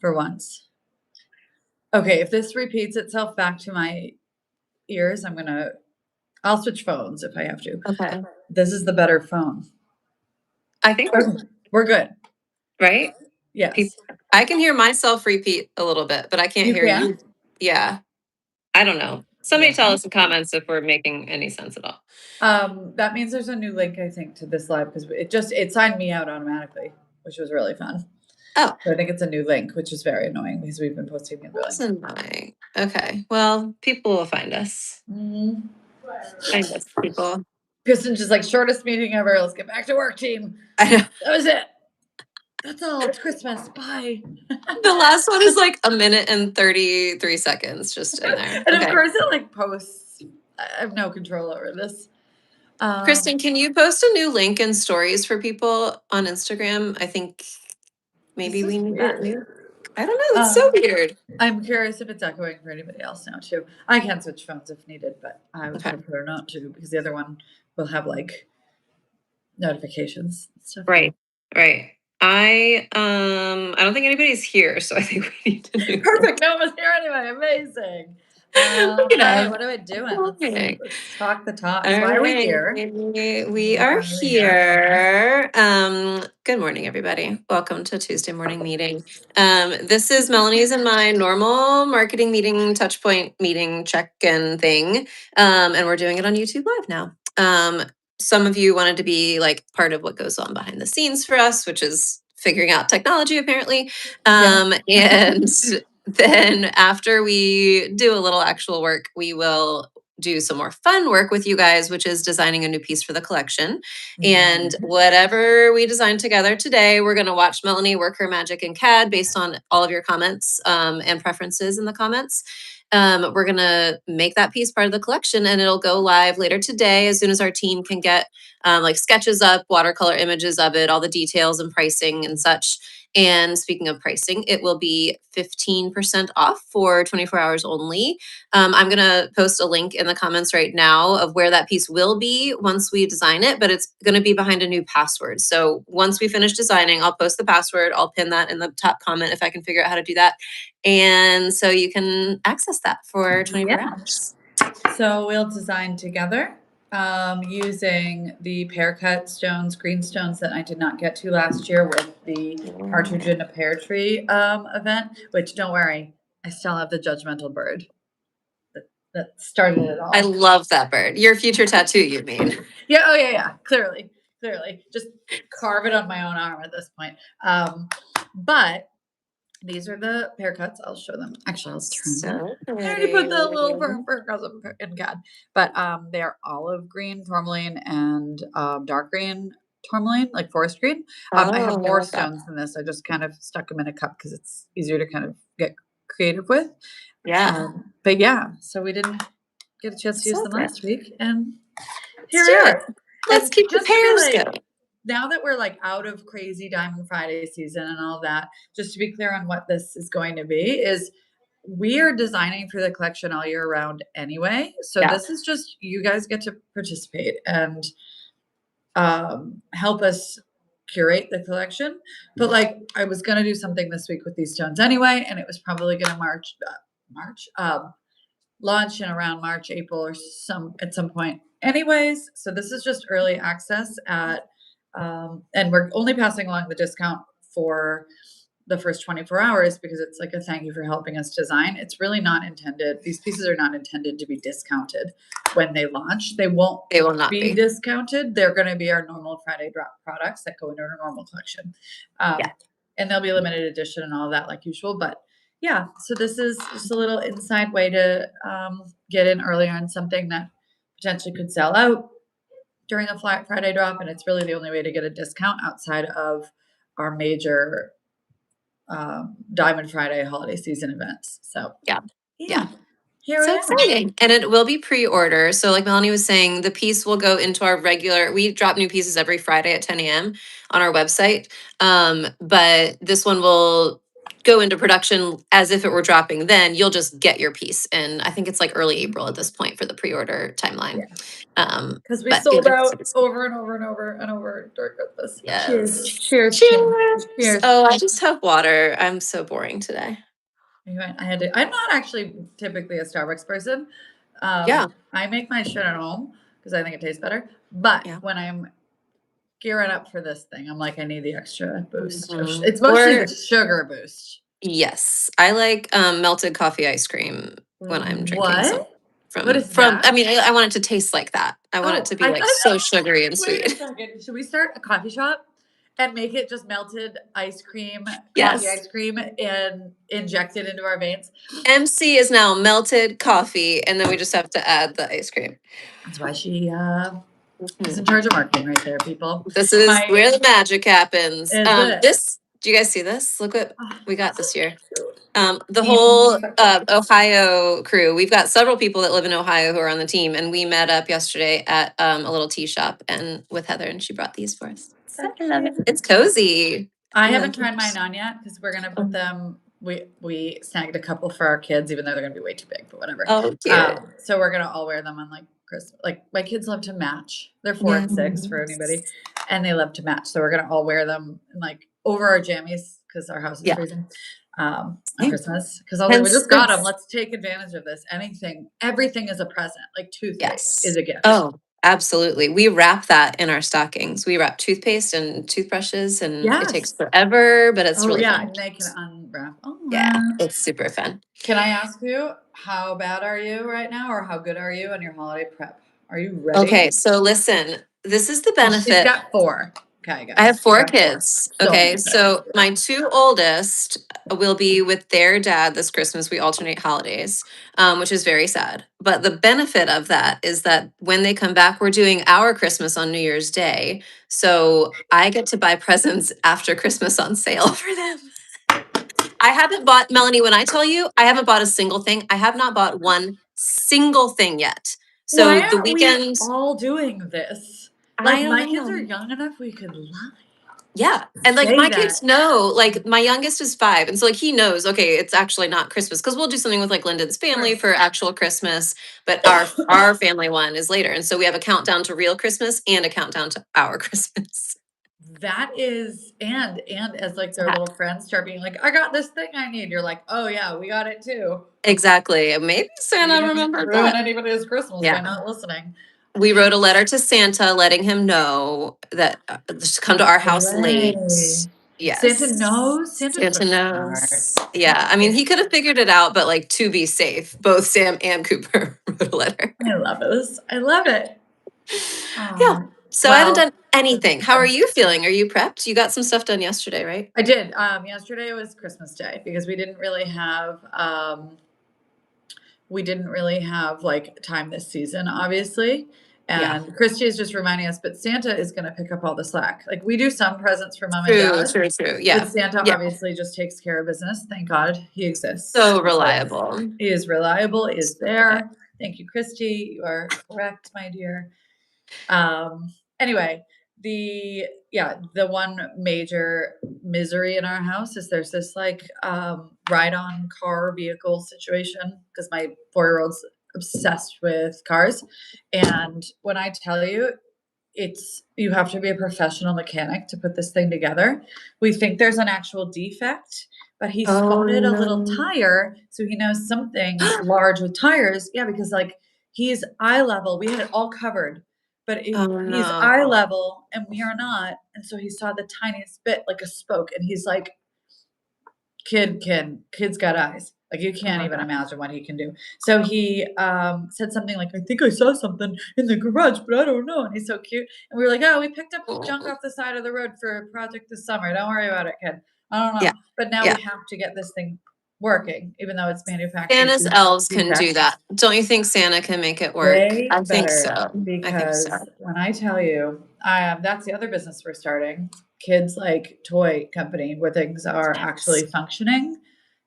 for once. Okay, if this repeats itself back to my ears, I'll switch phones if I have to. Okay. This is the better phone. I think We're good. right. Yes. I can hear myself repeat a little bit, but I can't hear you. Yeah. I don't know. Somebody tell us in comments if we're making any sense at all. That means there's a new link, I think, to this live because it signed me out automatically, which was really fun. Oh. So I think it's a new link, which is very annoying because we've been posting new links. That's annoying. Okay. Well, people will find us. Mm-hmm. Find us, people. Kristen's just like, shortest meeting ever. Let's get back to work, team. I know. That was it. That's all. It's Christmas. Bye. The last one is like 1 minute and 33 seconds just in there. And of course it like posts. I have no control over this. Kristen, can you post a new link and stories for people on Instagram? I think maybe we need that new. I don't know. It's so weird. I'm curious if it's echoing for anybody else now too. I can switch phones if needed, but I would prefer not to because the other one will have like notifications and stuff. Right. I don't think anybody's here, so I think we need to do perfect. No one's here anyway. Amazing. What are we doing? Let's talk the talk. Why are we here? We are here. Good morning, everybody. Welcome to Tuesday morning meeting. This is Melanie's and my normal marketing meeting, touch point meeting, check-in thing. And we're doing it on YouTube Live now. Some of you wanted to be like part of what goes on behind the scenes for us, which is figuring out technology apparently. And then after we do a little actual work, we will do some more fun work with you guys, which is designing a new piece for the collection. And whatever we design together today, we're going to watch Melanie work her magic in CAD based on all of your comments and preferences in the comments. We're going to make that piece part of the collection and it'll go live later today as soon as our team can get like sketches up, watercolor images of it, all the details and pricing and such. And speaking of pricing, it will be 15% off for 24 hours only. I'm going to post a link in the comments right now of where that piece will be once we design it, but it's going to be behind a new password. So once we finish designing, I'll post the password. I'll pin that in the top comment if I can figure out how to do that. And so you can access that for 24 hours. So we'll design together using the pear cut stones, green stones that I did not get to last year with the partridge in a pear tree event, which don't worry, I still have the judgmental bird that started it all. I love that bird. Your future tattoo, you mean? Yeah. Oh yeah. Clearly. Just carve it on my own arm at this point. But these are the pear cuts. I'll show them. Actually, I'll turn them. I already put the little pear cuts in CAD. But they are olive green tourmaline and dark green tourmaline, like forest green. I have more stones than this. I just kind of stuck them in a cup because it's easier to kind of get creative with. Yeah. But yeah, so we didn't get a chance to use them last week. And here we are. Let's keep the pears going. Now that we're like out of crazy Diamond Friday season and all that, just to be clear on what this is going to be, is we are designing for the collection all year round anyway. So this is just, you guys get to participate and help us curate the collection. But like, I was going to do something this week with these stones anyway, and it was probably going to launch in around March, April, or at some point anyways. So this is just early access and we're only passing along the discount for the first 24 hours because it's like a thank you for helping us design. It's really not intended. These pieces are not intended to be discounted when they launch. They will not be discounted. They're going to be our normal Friday drop products that go into our normal collection. And they'll be limited edition and all that like usual. But yeah, so this is just a little inside way to get in earlier on something that potentially could sell out during a Friday drop, and it's really the only way to get a discount outside of our major Diamond Friday holiday season events. So yeah. So exciting. And it will be pre-order. So like Melanie was saying, the piece will go into our we drop new pieces every Friday at 10 a.m. on our website. But this one will go into production as if it were dropping then. You'll just get your piece. And I think it's like early April at this point for the pre-order timeline. Because we But sold it's out over and over and over and over during Christmas. Cheers. yes. Cheers, Chin. Cheers. Cheers. Oh, I just have water. I'm so boring today. Anyway, I'm not actually typically a Starbucks person. Yeah. I make my shit at home because I think it tastes better. But Yeah. when I'm gearing up for this thing, I'm like, I need the extra boost. Mhm. It's mostly Or the sugar boost. yes, I like melted coffee ice cream when I'm drinking some What? What is from. I that? mean, I want it to taste like that. I want it Oh, to be I like thought so sugary and wait a sweet. second. Should we start a coffee shop and make it just melted ice cream, coffee Yes. ice cream, and inject it into our veins? MC is now melted coffee, and then we just have to add the ice cream. That's why she is in Mhm. charge of marketing right there, people. This is My where the magic happens. is it? Do you guys see this? Look what Oh, we got so this year. cute. The Team. whole Ohio crew. We've got several people that live in Ohio who are on the team, and we met up yesterday at a little tea shop and with Heather, and she brought these for us. So So I love it. cute. It's cozy. I I haven't like tried mine it. on yet because we're gonna put Oh, them. We snagged a couple for our kids, even though they're gonna be way too big, but whatever. oh, cute. So we're gonna all wear them on like Christmas. Like my kids love to match. They're 4 and 6 for anybody, Yes. and they love to match. So we're gonna all wear them like over our jammies because our house is Yeah. freezing on Same. Christmas. Because I was like, we Hence, just got them. it's Let's take advantage of this. Everything is a present. Like toothpaste yes. is a gift. Oh, absolutely. We wrap that in our stockings. We wrap toothpaste and toothbrushes, and it takes Yes. forever, but it's Oh really yeah, fun. and they can unwrap. Oh Yeah, wow. it's super fun. Can I ask you, how bad are you right now, or how good are you on your holiday prep? Are you ready? Okay, so listen, this is the And she's benefit. got 4. Okay, I have guys, she's 4 got 4. kids. So Okay, many kids. so my 2 oldest will be with their dad this Christmas. We alternate holidays, which is very sad. But the benefit of that is that when they come back, we're doing our Christmas on New Year's Day. So I get to buy presents after Christmas on sale for them. I haven't bought, Melanie, when I tell you, I haven't bought a single thing. I have not bought one single thing yet. Why So the aren't we weekend, all doing this? I Like, don't my kids are know. young enough we could lie. Yeah. And like Say my kids that. know, like my youngest is 5. And so like he knows, okay, it's actually not Christmas because we'll do something with like Lyndon's Of family course. for actual Christmas, but our family one is later. And so we have a countdown to real Christmas and a countdown to our Christmas. That is, and as like It's a their hack. little friends start being like, I got this thing I need. You're like, oh yeah, we got it too. Exactly. Maybe We Santa didn't remembered ruin that. anybody's Christmas by Yeah. not listening. We wrote a letter to Santa letting him know that to come to our house late. Way. Santa Yes. knows. Santa's so Santa smart. knows. Yeah. I mean, he could have figured it out, but like to be safe, both Sam and Cooper wrote a letter. I love this. I love it. Yeah. Oh, So I haven't well, done anything. How are you feeling? Are you prepped? You got some stuff done yesterday, right? I did. Yesterday was Christmas Day because we didn't really have like time this season, obviously. Yeah. And Christy is just reminding us, but Santa is going to pick up all the slack. Like we do some presents for mom and True, dad, true, true. but Yeah. Santa Yeah. obviously just takes care of business. Thank God he exists. So Because reliable. he is reliable, is So reliable. there. Thank you, Christy. You are correct, my dear. Anyway, the one major misery in our house is there's this like ride on car vehicle situation because my 4-year-old's obsessed with cars. And when I tell you, you have to be a professional mechanic to put this thing together. We think there's an actual defect, but he Oh spotted a little no. tire, so he knows something large with tires. Yeah, because like he's eye level. We had it all covered, but Oh he's eye no. level and we are not. And so he saw the tiniest bit, like a spoke, and he's like, kid's got eyes. Like you Oh can't my even God. imagine what he can do. So he said something like, I think I saw something in the garage, but I don't know. And he's so cute. And we were like, oh, we picked up junk Oh. off the side of the road for a project this summer. Don't worry about it, kid. I don't Yeah. know. But now Yeah. we have to get this thing working, even though it's manufactured Santa's elves can do defect. that. Don't you think Santa can make it work? They I think better, so. I think so. because when I tell you, that's the other business we're starting. Kids like toy company where things are actually Yes. functioning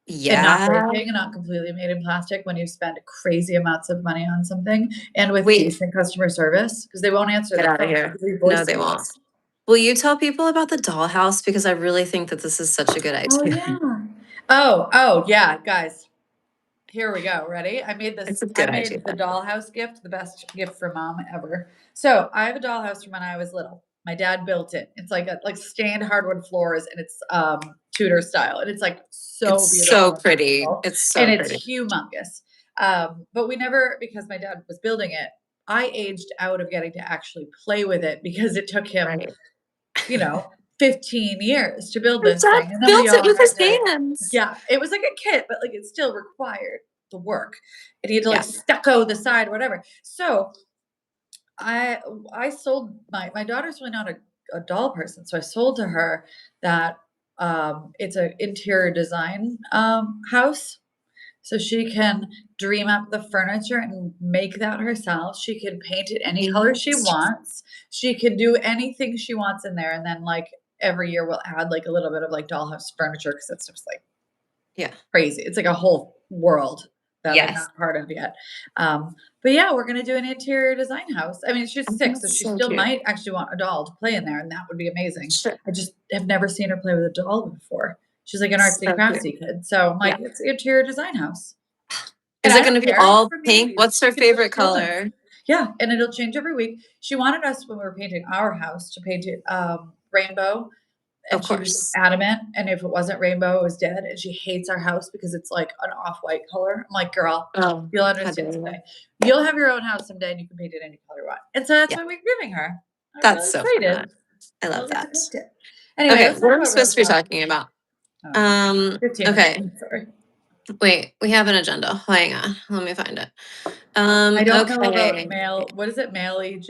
and not Yeah. breaking and not completely made in plastic when you spend crazy amounts of money on something, and with Wait, decent customer service because they won't answer get the out of phone. here. They leave No, they won't. voicemails. Will you tell people about the dollhouse? Because I really think that this is such a good Oh idea. yeah. Oh, yeah, guys. Here we go. Ready? I made It's this. a I good idea. made the dollhouse gift the best gift for mom ever. So I have a dollhouse from when I was little. My dad built it. It's like stained hardwood floors, and it's Tudor style, and it's like so It's so beautiful and pretty. magical, It's and so it's pretty. humongous. But we never, because my dad was building it. I aged out of getting to actually play with it because it took him, Right. you know, 15 years to build Your this dad thing. And then we built it all with had his to, hands. yeah, it was like a kit, but like it still required the work. And he had to like Yeah. stucco the side, whatever. So I I sold my daughter's really not a doll person. So I sold to her that it's an interior design house. So she can dream up the furniture and make that herself. She can paint it any color she Yes. wants. She can do anything she wants in there. And then like every year we'll add like a little bit of like dollhouse furniture because it's just like Yeah. crazy. It's like a whole world that I'm Yes. not part of yet. But yeah, we're gonna do an interior design house. I mean, she's I think 6, so it's she so still cute. might actually want a doll to play in there, and that would be amazing. Sure. I just have never seen her play with a doll before. She's like an artsy So cute. craftsy kid. So I'm Yeah. like, it's interior design house. And Is I it don't gonna be care. It's all for pink? memories. What's her She can build favorite buildings. color? Yeah, and it'll change every week. She wanted us when we were painting our house to paint it rainbow, Of and she was course. adamant. And if it wasn't rainbow, it was dead. And she hates our house because it's like an off-white color. I'm like, girl, Oh, you'll how dare understand you. someday. You'll have your own house someday, and you can paint it any color you want. And so that's Yeah. why we're giving her. I'm That's really so fun. excited. I We'll love get to that. paint it. Anyway, Okay, let's what talk are we about supposed to be Roblox. talking about? Oh, 15 minutes. Okay. Sorry. Wait, we have an agenda. Hang on. Let me find it. I don't know about Okay. mail. What is it? Mailage?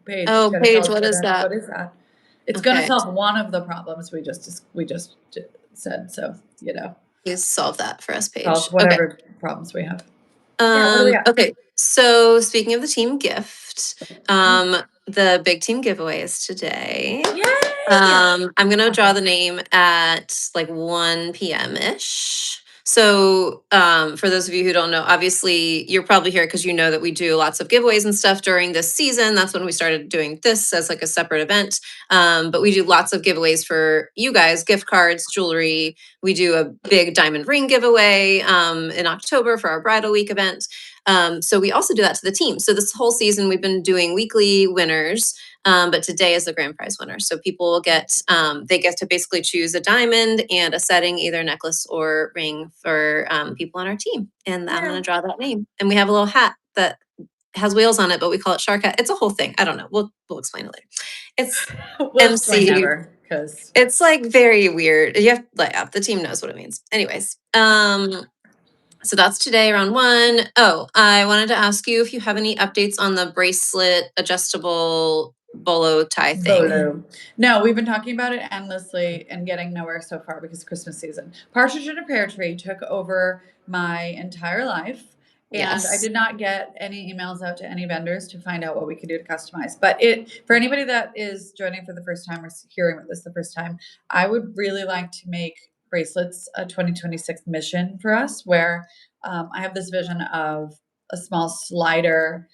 Paige, Oh, gotta tell Paige, us what what is that. that? What is that? It's gonna Okay, solve one of the problems we just said. So please solve that for us, Paige. solve Okay. whatever problems we have. Yeah. What do we got? Okay. So speaking of the team gift, the big team giveaway is today. Yay! I'm gonna draw Awesome. the name at like 1 p.m. ish. So, for those of you who don't know, obviously you're probably here because you know that we do lots of giveaways and stuff during this season. That's when we started doing this as like a separate event. But we do lots of giveaways for you guys, gift cards, jewelry. We do a big diamond ring giveaway in October for our bridal week event. So we also do that to the team. So this whole season we've been doing weekly winners. But today is the grand prize winner. So people will get, they get to basically choose a diamond and a setting, either necklace or ring for people on our team. And I'm going Yeah. to draw that name. And we have a little hat that has wheels on it, but we call it shark hat. It's a whole thing. I don't know. We'll explain it later. It's We'll explain MC. never because It's like very weird. You have like the team knows what it means. Anyways, so that's today around 1. Oh, I wanted to ask you if you have any updates on the bracelet adjustable bolo tie thing. Bolo. No, we've been talking about it endlessly and getting nowhere so far because of Christmas season. Partridge in a Pear Tree took over my entire life, and I Yes. did not get any emails out to any vendors to find out what we could do to customize. But for anybody that is joining for the first time or hearing about this the first time, I would really like to make bracelets a 2026 mission for us, where I have this vision of a small slider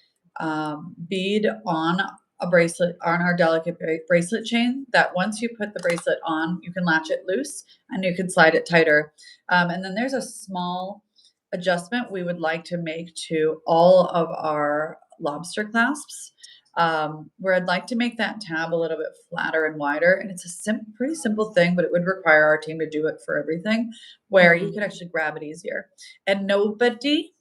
bead on a bracelet on our delicate bracelet chain that once you put the bracelet on, you can latch it loose and you can slide it tighter. And then there's a small adjustment we would like to make to all of our lobster clasps, where I'd like to make that tab a little bit flatter and wider. And it's a pretty simple thing, but it would require our team to do it for everything, where you Mhm. could actually grab it easier. And nobody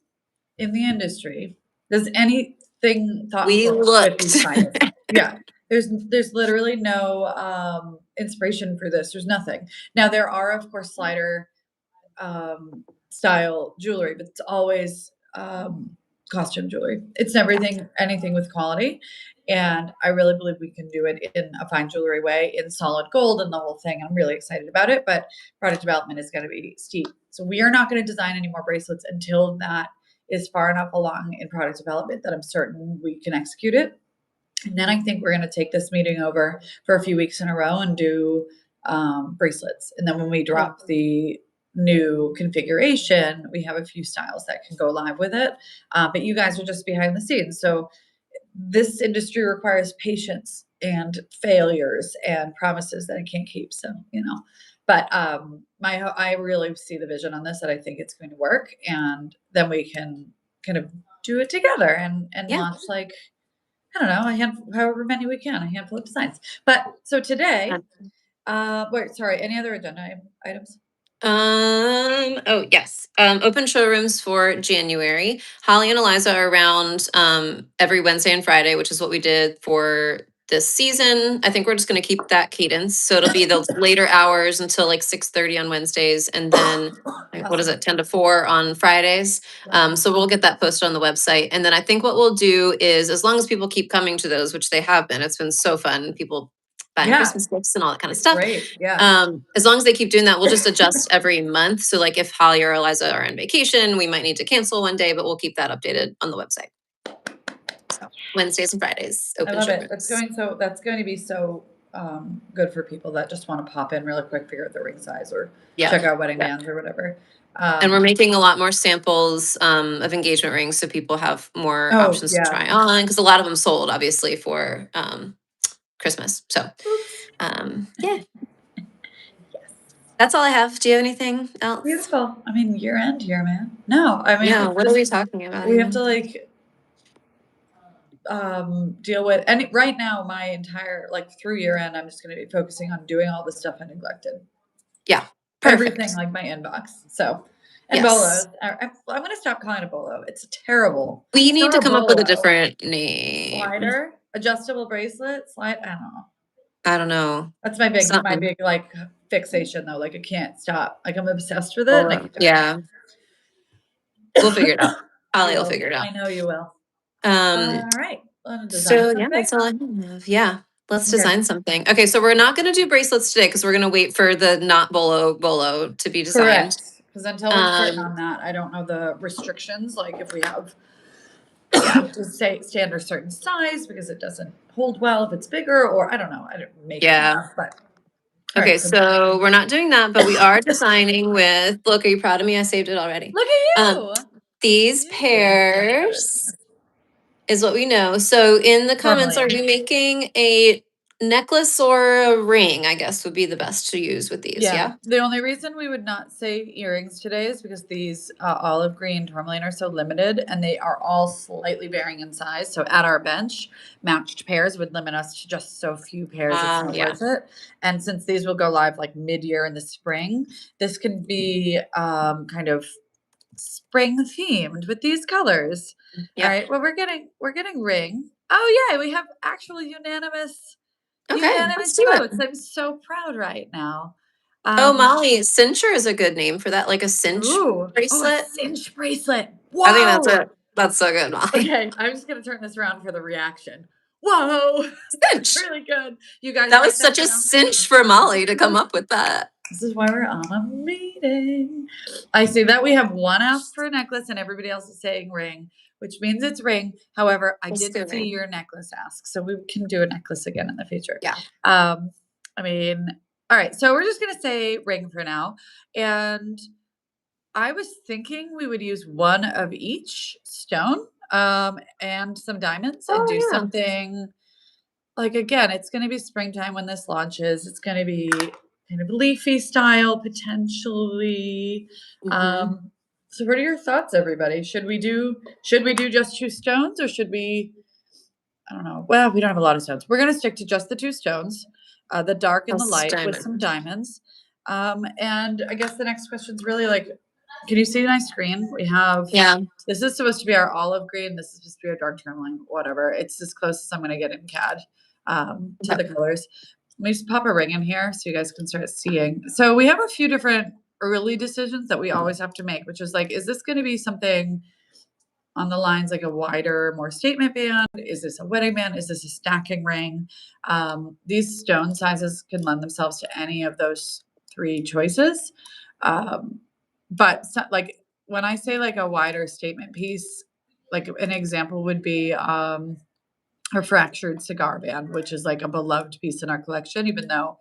in the industry does anything We thoughtful with looked. these tires. Yeah. There's literally no inspiration for this. There's nothing. Now there are of course slider style jewelry, but it's always costume jewelry. It's everything anything with quality. And I really believe we can do it in a fine jewelry way in solid gold and the whole thing. I'm really excited about it, but product development is going to be steep. So we are not going to design any more bracelets until that is far enough along in product development that I'm certain we can execute it. And then I think we're going to take this meeting over for a few weeks in a row and do bracelets. And then when we Oh, drop the new configuration, we have a few styles that can go live with it. But you guys are just behind the scenes. So this industry requires patience and failures and promises that it can't keep. So, but I really see the vision on this, that I think it's going to work, and then we can kind of do it together and Yeah. launch, like, I don't know, however many we can, a handful of designs. But so today, wait, sorry, any other agenda items? Oh yes. Open showrooms for January. Holly and Eliza are around every Wednesday and Friday, which is what we did for this season. I think we're just gonna keep that cadence. So it'll be the later hours until like 6:30 on Wednesdays, and then like, what is it, 10 to 4 on Fridays. So we'll get that posted on the website. And then I think what we'll do is, as long as people keep coming to those, which they have been, it's been so fun. People buying Yeah, Christmas gifts and all that kind of it's stuff. great, yeah. As long as they keep doing that, we'll just adjust every month. So like if Holly or Eliza are on vacation, we might need to cancel one day, but we'll keep that updated on the website. So Wednesdays and Fridays, I open love it. That's showrooms. going to be so good for people that just want to pop in really quick, figure out the ring size, or Yeah. check out wedding Yeah. bands or whatever. And we're making a lot more samples of engagement rings so people have more Oh, options to yeah. try on, because a lot of them sold obviously for Christmas. So Oops. yeah, Yes. that's all I have. Do you have anything else? Beautiful. I mean, year end here, man. No, I mean, No, it's what are we just, talking about we have even? to like deal with, and right now my entire, like, through year end, I'm just going to be focusing on doing all the stuff I neglected. Yeah, Everything, perfect. like my inbox. So, and Yes. bolos. I'm going to stop calling it a bolo. It's terrible. We It's need not to a come up with a bolo. different name. Slider, adjustable bracelet, slide. I don't know. I don't know. That's my Something. big like fixation though. Like I can't stop. Like I'm obsessed with it, and I Bolo. keep talking about Yeah, we'll figure it out. it. You Holly will will. figure it out. I know you will. Um, All right. Want to design so yeah, something? that's all I have. Yeah. Let's Okay. design something. Okay, so we're not gonna do bracelets today because we're gonna wait for the not bolo to be designed. Correct. Because until we're certain Um, on that, I don't know the restrictions. Like if we have yeah. to say stand a certain size because it doesn't hold well if it's bigger, or I don't know. I don't make it Yeah. enough, but all Okay, right. So so we're not doing that, but we are designing with, look, are you proud of me? I saved it already. look at Um, you. these You did. pairs is what we know. So in the comments, are Tourmaline. you making a necklace or a ring? I guess would be the best to use with these. Yeah, Yeah. the only reason we would not say earrings today is because these olive green tourmaline are so limited, and they are all slightly varying in size. So at our bench, matched pairs would limit us to just so few pairs. It's not Yeah. worth it. And since these will go live like mid-year in the spring, this can be kind of spring themed with these colors. All Yep. right. Well, we're getting ring. Oh yeah, we have actual Okay, let's unanimous do it. votes. I'm so proud right now. Oh, Um, Molly, cincher is a good name for that, like a cinch oh, a bracelet. cinch bracelet. I think that's Whoa. it. That's so good, Molly. Okay, I'm just gonna turn this around for the reaction. Whoa, that's Cinch. really good. You guys That write was that such a down. cinch for Molly to come up with that. This is why we're on a meeting. I see that we have one ask for a necklace and everybody else is saying ring, which means it's ring. However, I Let's did do see ring. your necklace ask, so we can do a necklace again in the future. Yeah. Um, I mean, all right, so we're just gonna say ring for now. And I was thinking we would use one of each stone, and some diamonds, and do Oh yeah. something like, again, it's gonna be springtime when this launches. It's gonna be kind of leafy style potentially. Hmm. So what are your thoughts, everybody? Should we do just 2 stones, or should we, I don't know. Well, we don't have a lot of stones. We're gonna stick to just the 2 stones, the dark and the Plus light with some diamond. diamonds. And I guess the next question is really like, can you see my screen? We have, Yeah. this is supposed to be our olive green. This is supposed to be our dark tourmaline, whatever. It's as close as I'm gonna get in CAD to Okay. the colors. Let me just pop a ring in here so you guys can start seeing. So we have a few different early decisions that we always have to make, which is like, is this gonna be something on the lines like a wider, more statement band? Is this a wedding band? Is this a stacking ring? These stone sizes can lend themselves to any of those 3 choices. But like when I say like a wider statement piece, like an example would be a fractured cigar band, which is like a beloved piece in our collection, even though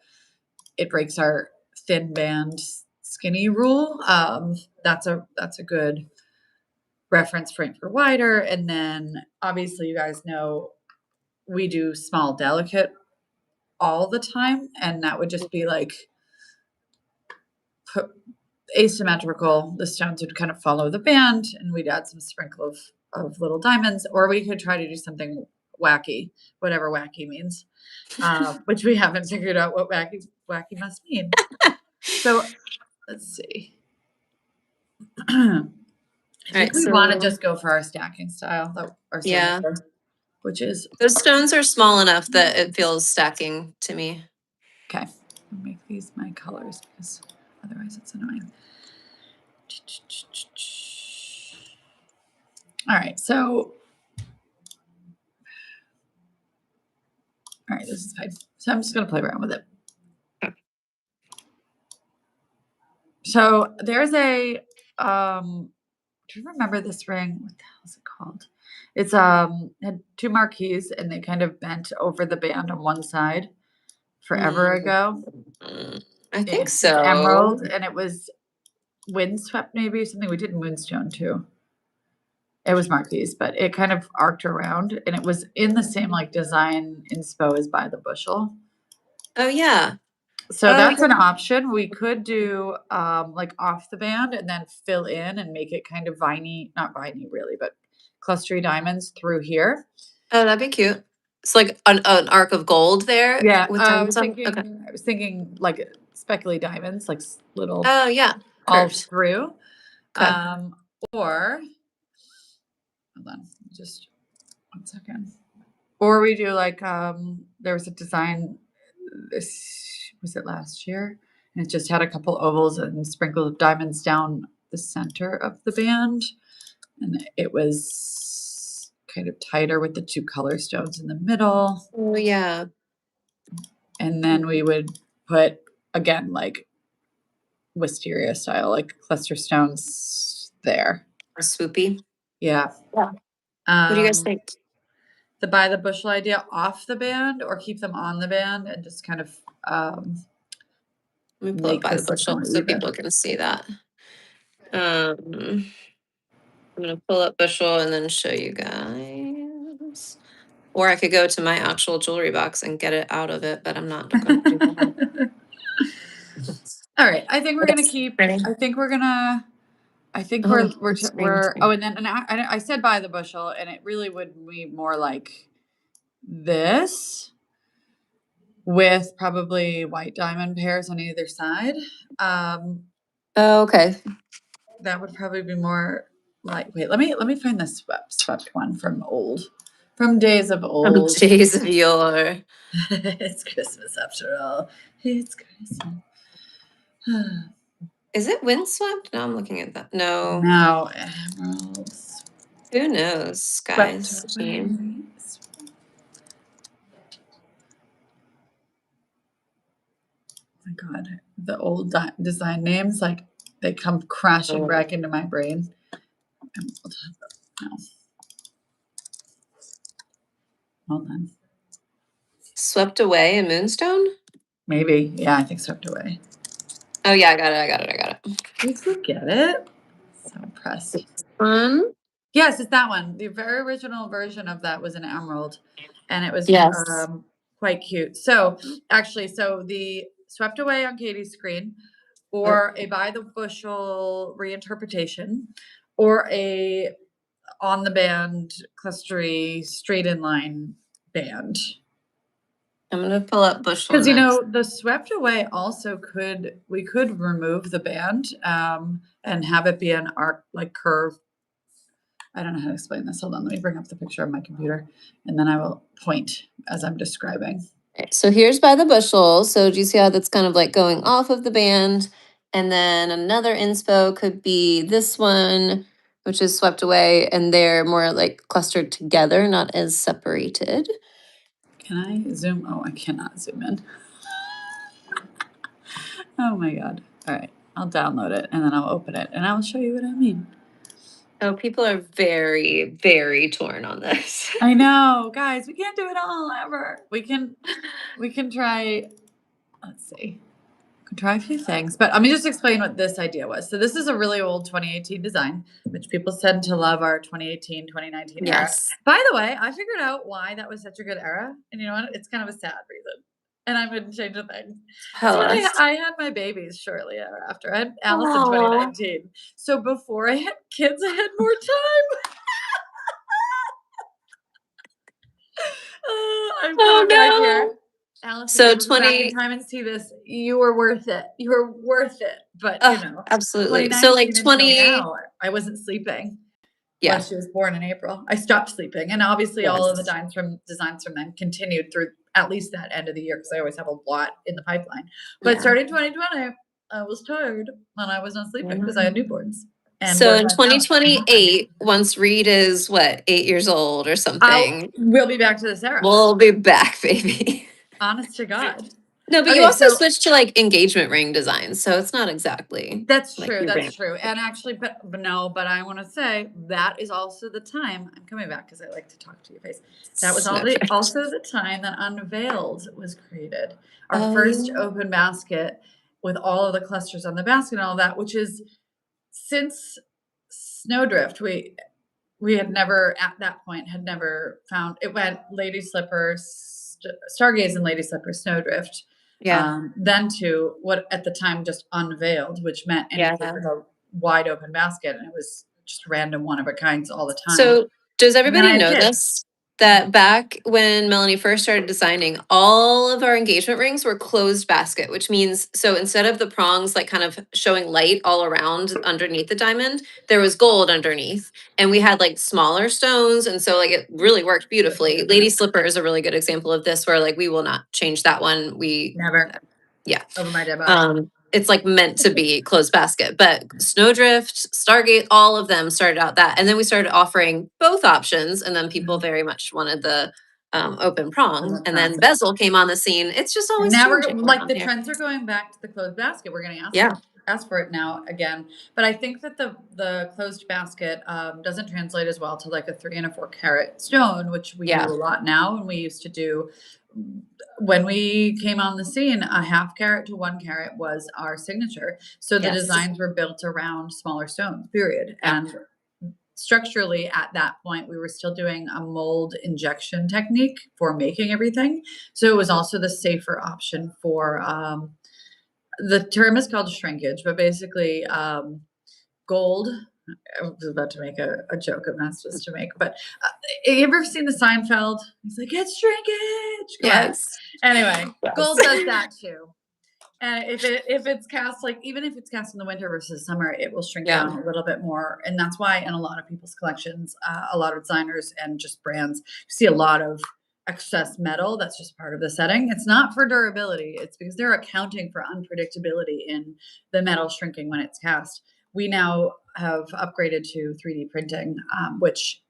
it breaks our thin band skinny rule. That's a good reference point for wider. And then obviously you guys know we do small delicate all the time, and that would just be like asymmetrical. The stones would kind of follow the band, and we'd add some sprinkle of little diamonds, or we could try to do something wacky, whatever wacky means, which we haven't figured out what wacky must mean. So let's see. I think we want to just go for our stacking style, our signature, which is those stones are small enough that it feels stacking to me. okay. I'll make these my colors because otherwise it's annoying. All right, so all right, this is fine. So I'm just gonna play around with it. So there's a do you remember this ring? What the hell is it called? It's had two marquees and they kind of bent over the band on one side forever ago. I think It's so. emerald, and it was windswept, maybe something we did in Moonstone too. It was marquees, but it kind of arced around, and it was in the same like design inspo as by the bushel. Oh yeah. So that's an option. We could do like off the band and then fill in and make it kind of viney, not viney really, but clustery diamonds through here. Oh, that'd be cute. It's like an arc of gold there. Yeah, with I was diamonds on? thinking. I was thinking like speckly diamonds, like little Oh yeah, all curves. through. Okay. Or hold on, just 1 second. Or we do like there was a design. This was it last year, and it just had a couple ovals and sprinkled of diamonds down the center of the band, and it was kind of tighter with the two color stones in the middle. Oh yeah. And then we would put again like wisteria style, like cluster stones there. Or swoopy. Yeah. Yeah. What do you guys think? The by the bushel idea off the band, or keep them on the band and just kind of Let me pull up make by the this bushel more so even. people can see that. I'm gonna pull up bushel and then show you guys. Or I could go to my actual jewelry box and get it out of it, but I'm not going to do that. All right, I think we're gonna Yes. keep. Ready? I think we're gonna. I think Oh, we're it's green. oh, and then and I said by the bushel, and it really would be more like this with probably white diamond pairs on either side. Oh, okay. That would probably be more like. Wait, let me find the swept one from days of old. Days of yore. It's Christmas after all. It's Christmas. Is it windswept? No, I'm looking at that. No. Now emeralds. Who knows, guys? Swept away. Oh my God, the old design names, like they come crashing back into my brain. No. Hold on. Swept away in Moonstone? Maybe. Yeah, I think swept away. Oh yeah, I got it. Did you get it? So impressed. Yes, it's that one. The very original version of that was an emerald, and it was quite cute. So actually, so the swept away on Katie's screen, or a by the bushel reinterpretation, or a on the band clustery straight in line band. I'm gonna pull up bushel Because you know the swept away also we could remove the band and have it be an arc like curve. I don't know how to explain this. Hold on, let me bring up the picture on my computer, and then I will point as I'm describing. So here's by the bushel. So do you see how that's kind of like going off of the band? And then another inspo could be this one, which is swept away, and they're more like clustered together, not as separated. Can I zoom? Oh, I cannot zoom in. Oh my God. All right, I'll download it and then I'll open it and I'll show you what I mean. Oh, people are very, very torn on this. I know, guys, we can't do it all ever. We can try, let's see. We can try a few things, but let me just explain what this idea was. So this is a really old 2018 design, which people tend to love our 2018, 2019 era. Yes. By the way, I figured out why that was such a good era. And you know what? It's kind of a sad reason. and I wouldn't change a thing. Tell That's when us. I had my babies shortly thereafter. I had Alice in Aw. 2019. So before I had kids, I had more time. I'm Oh coming back here. no. Alice, if So you ever go back in 20 time and see this, you were worth it. You were worth it. But, absolutely. So like 2019 until 20, now, I wasn't sleeping. yeah. Once she was born in April, I stopped sleeping, and obviously all of the Yes. designs from then continued through at least that end of the year because I always have a lot in the pipeline. But Yeah. starting 2020, I was tired and I was not sleeping because I had newborns and So work in life balance didn't happen. 2028, once Reed is what, 8 years old or something, We'll be back to this era. we'll be back, baby. Honest to God. No, but you Okay, also so switched to like engagement ring designs, so it's not exactly that's like true. you That's ran. true. And actually, but no, but I want to say that is also the time I'm coming back because I like to talk to your face. That was also the time that Unveiled was created. Our Oh, first yeah. open basket with all of the clusters on the basket and all that, which is since Snowdrift, we had never at that point had never found it went Lady Slippers, Stargaze and Lady Slippers, Snowdrift. Yeah. Then to what at the time just Unveiled, which meant anything Yeah. with a wide open basket, and it was just random one of a kinds all the time. So does And then I everybody had know kids. this? That back when Melanie first started designing, all of our engagement rings were closed basket, which means so instead of the prongs like kind of showing light all around underneath the diamond, there was gold underneath. And we had like smaller stones. And so like it really worked beautifully. Lady Slipper is a really good example of this where like we will not change that one. Never Yeah. over my dead body. It's like meant to be closed basket, but Snowdrift, Stargate, all of them started out that. And then we started offering both options. And then people very much wanted the open prong. And then bezel came on the scene. It's just And always now we're changing like around the here. trends are going back to the closed basket. We're going to Yeah. ask for it now again. But I think that the closed basket doesn't translate as well to like a 3 and a 4 carat stone, which we do a lot now, and we used to do when we came on the scene. A half carat to 1 carat was our signature. So the Yes. designs were built around smaller stones. Period. Yeah. And structurally at that point we were still doing a mold injection technique for making everything, so it was also the safer option for the term is called shrinkage, but basically gold. I was about to make a joke I'm not supposed to make, but you ever seen the Seinfeld? He's like, it's shrinkage. Yes. Anyway, Yes. gold does that too. And if it's cast like even if it's cast in the winter versus summer, it will shrink down a little bit more, and that's why in a lot of people's collections, a lot of designers and just brands, you see a lot of excess metal. That's just part of the setting. It's not for durability. It's because they're accounting for unpredictability in the metal shrinking when it's cast. We now have upgraded to 3D printing, which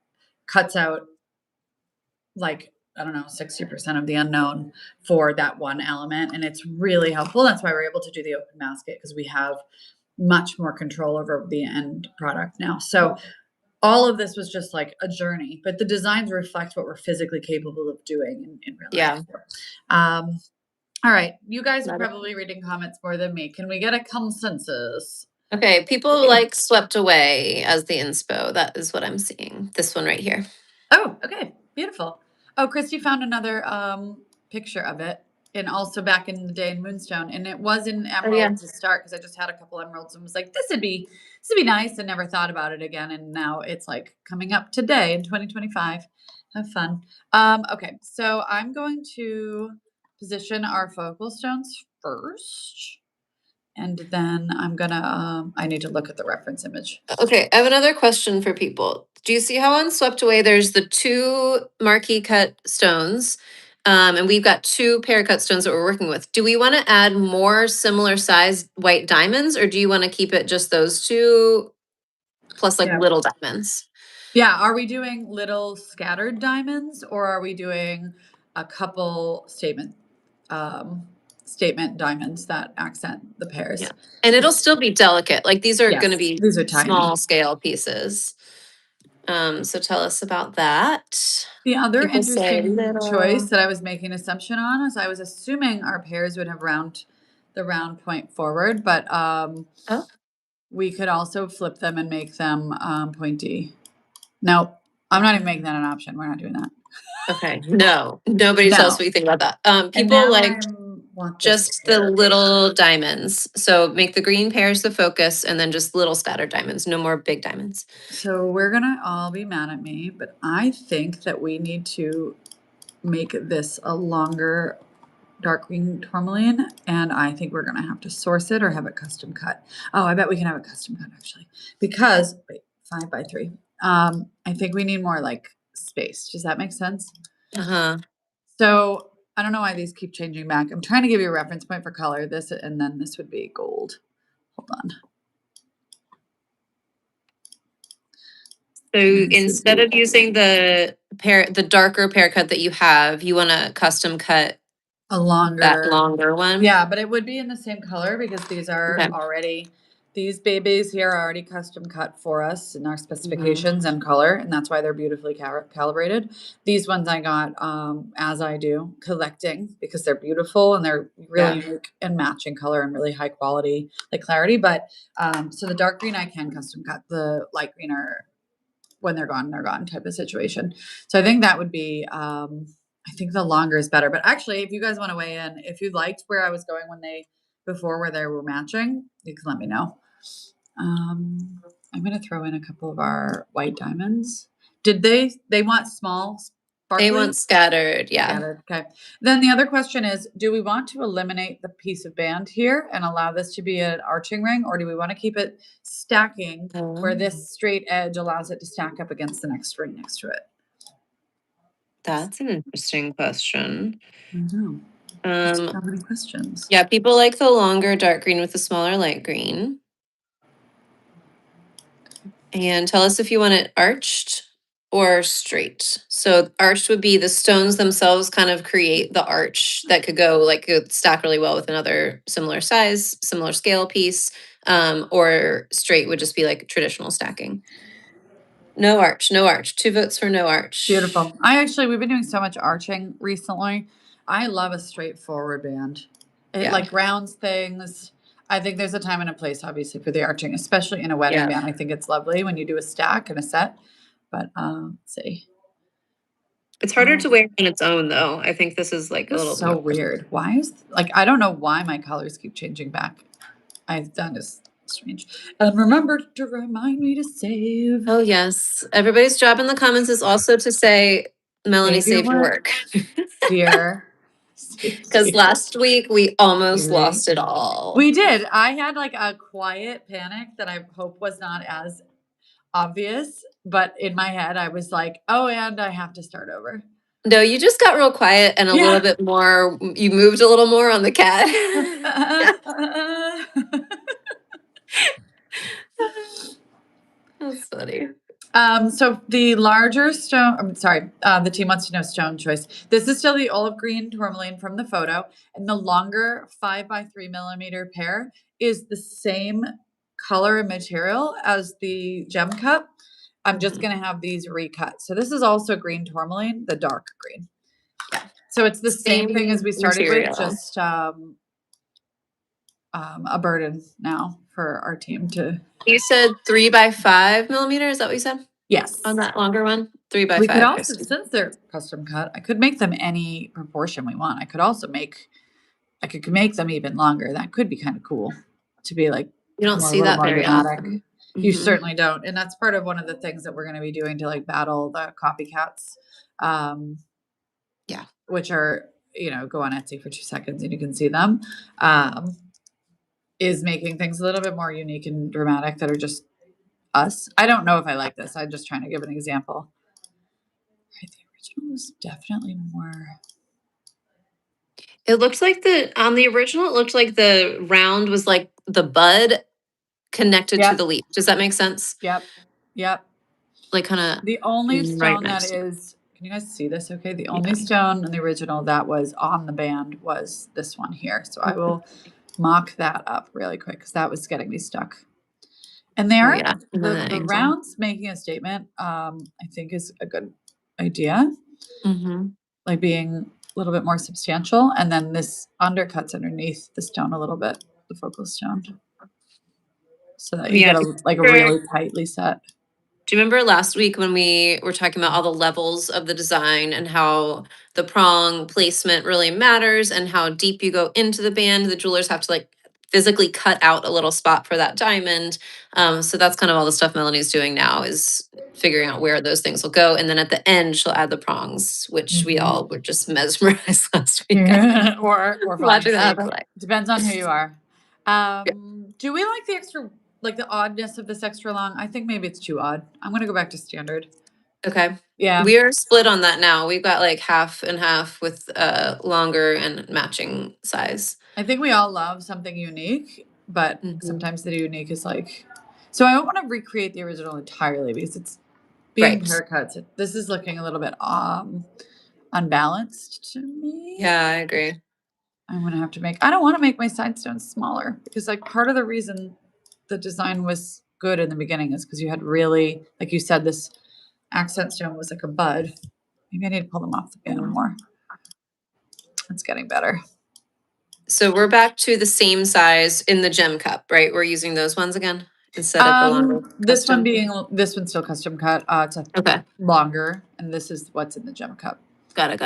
cuts out like I don't know 60% of the unknown for that one element, and it's really helpful. That's why we're able to do the open basket because we have much more control over the end product now. So all of this was just like a journey, but the designs reflect what we're physically capable of doing in real life. All right, you guys are probably reading comments more than me. Can we get a consensus? Okay, people like swept away as the inspo. That is what I'm seeing. This one right here. Oh, okay, beautiful. Oh, Christy found another picture of it, and also back in the day in Moonstone, and it was in emerald to start because I just had a couple emeralds and was like, this would be nice, and never thought about it again. And now it's like coming up today in 2025. Have fun. Okay, so I'm going to position our focal stones first. And then I'm gonna, I need to look at the reference image. Okay, I have another question for people. Do you see how on Swept Away there's the 2 marquee cut stones? And we've got 2 pair cut stones that we're working with. Do we want to add more similar sized white diamonds, or do you want to keep it just those 2 plus like little diamonds? Yeah, are we doing little scattered diamonds, or are we doing a couple statement diamonds that accent the pairs? Yeah. And it'll still be delicate. Like these are going to be these are tiny. small scale pieces. So tell us about that. The other People say interesting choice that I was making an assumption on is I was assuming our pairs would have the round point forward, but we could also flip them and make them pointy. No, I'm not even making that an option. We're not doing that. Okay. No, nobody tell us what you think about that. People like want this Just the pair. little diamonds. So make the green pairs the focus and then just little scattered diamonds, no more big diamonds. So we're gonna all be mad at me, but I think that we need to make this a longer dark green tourmaline, and I think we're gonna have to source it or have it custom cut. Oh, I bet we can have it custom cut actually, because, wait, 5 by 3. I think we need more like space. Does that make sense? Uh-huh. So I don't know why these keep changing back. I'm trying to give you a reference point for color. This and then this would be gold. Hold on. So This would instead be of using the darker pear cut that you have, you want to custom cut a that longer. longer one. Yeah, but it would be in the same color because these are Okay. already, these babies here are already custom cut for us in our specifications and color, and that's why they're beautifully calibrated. These ones I got, as I do, collecting because they're beautiful and they're really Yeah. unique and matching color and really high quality, like clarity. But so the dark green I can custom cut. The light green are when they're gone type of situation. So I think that would be, I think the longer is better. But actually, if you guys want to weigh in, if you liked where I was going before where they were matching, you can let me know. I'm going to throw in a couple of our white diamonds. Did they want small, sparkly? They want scattered, yeah. Scattered, okay. Then the other question is, do we want to eliminate the piece of band here and allow this to be an arching ring, or do we want to keep it stacking where this straight edge allows it to stack up against the next ring next to it? That's an interesting question. I know. So many questions. Yeah, people like the longer dark green with the smaller light green. And tell us if you want it arched or straight. So arched would be the stones themselves kind of create the arch that could go like could stack really well with another similar size, similar scale piece. Or straight would just be like traditional stacking. No arch, no arch. 2 votes for no arch. Beautiful. We've been doing so much arching recently. I love a straightforward band. It Yeah. like rounds things. I think there's a time and a place, obviously, for the arching, especially in a wedding Yeah. band. I think it's lovely when you do a stack and a set. But let's see. It's harder to wear on its own though. I think this is like a This little is so more weird. Why is like I don't know why my colors keep changing back. That is strange. And remember to remind me to save. Oh yes. Everybody's job in the comments is also to say, Melanie, save your work. Dear. Because last week we almost lost it all. We did. I had like a quiet panic that I hope was not as obvious, but in my head I was like, oh, and I have to start over. No, you just got real quiet and a little bit more, you moved a little more on the cat. That's funny. So the larger stone, I'm sorry, the team wants to know stone choice. This is still the olive green tourmaline from the photo, and the longer 5 by 3 millimeter pair is the same color and material as the gem cup. I'm just going to have these recut. So this is also green tourmaline, the dark green. Yeah. So it's the same thing as we started material. with, just a burden now for our team to. You said 3 by 5 millimeter. Is that what you said? Yes. On that longer one, 3 by 5. We could also, since they're custom cut, I could make them any proportion we want. I could also make them even longer. That could be kind of cool to be like. You don't see that very often. You certainly don't, and that's part of one of the things that we're going to be doing to like battle the copycats. Yeah, which are go on Etsy for 2 seconds and you can see them. Is making things a little bit more unique and dramatic that are just us. I don't know if I like this. I'm just trying to give an example. Right, the original was definitely more. It looks like on the original, it looked like the round was like the bud connected to the leaf. Does that make sense? Yep. Like kind of the only stone that is. Can you guys see this? Okay, the only stone in the original that was on the band was this one here. So I will mock that up really quick because that was getting me stuck. And there, the rounds making a statement, I think is a good idea. Like being a little bit more substantial. And then this undercuts underneath the stone a little bit, the focal stone. So that you get a really tightly set. Do you remember last week when we were talking about all the levels of the design and how the prong placement really matters and how deep you go into the band? The jewelers have to like physically cut out a little spot for that diamond. So that's kind of all the stuff Melanie's doing now is figuring out where those things will go. And then at the end, she'll add the prongs, which we all were just mesmerized last week. or falling Watching that, asleep. like, Depends on who you are. yeah. Do we like the extra, like the oddness of this extra long? I think maybe it's too odd. I'm gonna go back to standard. Okay. Yeah, We are split on that now. We've got like half and half with longer and matching size. I think we all love something unique, but Mhm. sometimes the unique is like. So I don't want to recreate the original entirely because it's being Right. haircuts. This is looking a little bit unbalanced to me. Yeah, I agree. I'm gonna have to make. I don't want to make my side stones smaller because like part of the reason the design was good in the beginning is because you had really, like you said, this accent stone was like a bud. Maybe I need to pull them off the band more. It's getting better. So we're back to the same size in the gem cup, right? We're using those ones again instead of the longer This one custom. being this one's still custom cut. It's a Okay. longer, and this is what's in the gem cup. Got it.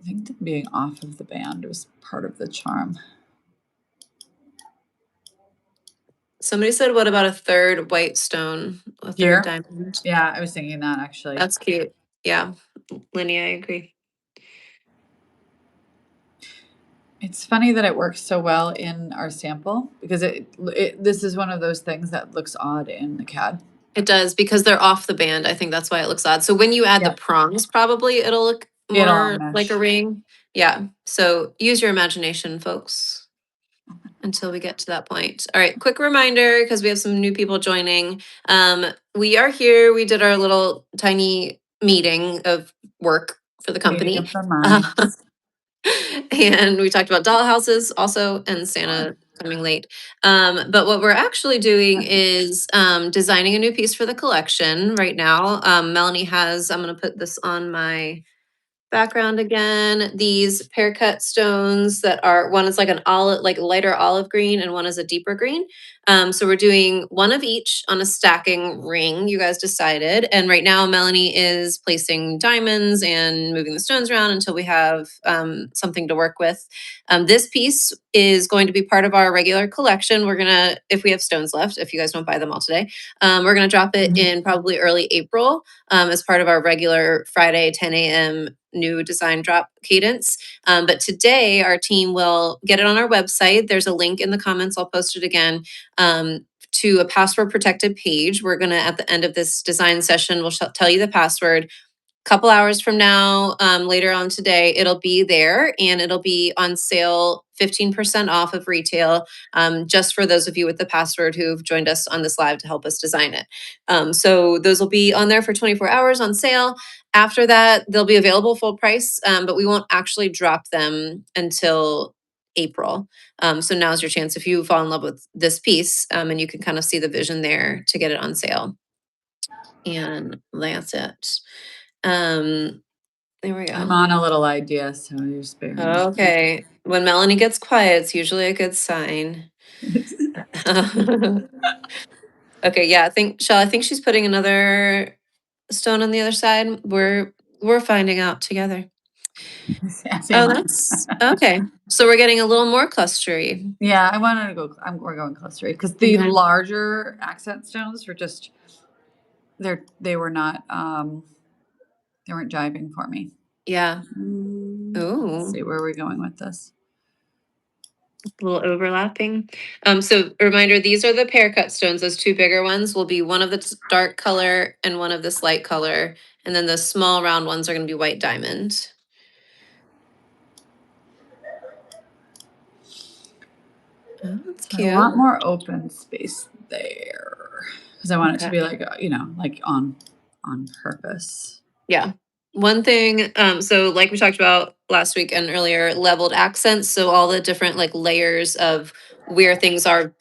I think them being off of the band was part of the charm. Somebody said, what about a third white stone? A Here? third diamond? Yeah, I was thinking that actually. That's cute. Yeah. Linny, I agree. It's funny that it works so well in our sample because this is one of those things that looks odd in the CAD. It does because they're off the band. I think that's why it looks odd. So when you add the Yeah. prongs, probably it'll look It'll all more like a mesh. ring. Yeah. So use your imagination, folks, until we get to that point. All right. Quick reminder because we have some new people joining. We are here. We did our little tiny meeting of work for the Meeting company. of the minds. And we talked about doll houses also and Santa coming late. But what we're actually doing is designing a new piece for the collection right now. Melanie has, I'm going to put this on my background again, these pear cut stones that are, one is like an olive, like lighter olive green, and one is a deeper green. So we're doing one of each on a stacking ring, you guys decided. And right now Melanie is placing diamonds and moving the stones around until we have something to work with. This piece is going to be part of our regular collection. We're gonna, if we have stones left, if you guys don't buy them all today, we're gonna drop it in probably early April as part of our regular Friday 10 a.m. new design drop cadence. But today our team will get it on our website. There's a link in the comments. I'll post it again. To a password protected page. We're gonna, at the end of this design session, we'll tell you the password. Couple hours from now, later on today, it'll be there and it'll be on sale 15% off of retail, just for those of you with the password who've joined us on this live to help us design it. So those will be on there for 24 hours on sale. After that, they'll be available full price, but we won't actually drop them until April. So now's your chance if you fall in love with this piece, and you can kind of see the vision there to get it on sale. And that's it. There we I'm go. on a little idea, so you're sparing me. Okay. When Melanie gets quiet, it's usually a good sign. Okay, yeah, I think she's putting another stone on the other side. We're finding out together. Same Oh, on. that's okay. So we're getting a little more clustery. Yeah, I wanted to go. We're going clustery because the Okay. larger accent stones were just they were not they weren't jiving for me. Yeah. Let's Oh, see where we're going with this. a little overlapping. So a reminder, these are the pear cut stones. Those two bigger ones will be one of this dark color and one of this light color. And then the small round ones are going to be white diamond. Oh, that's So I want cute. more open space there because I want it to Okay. be like like on purpose. Yeah. One thing, so like we talked about last week and earlier, leveled accents. So all the different like layers of where things are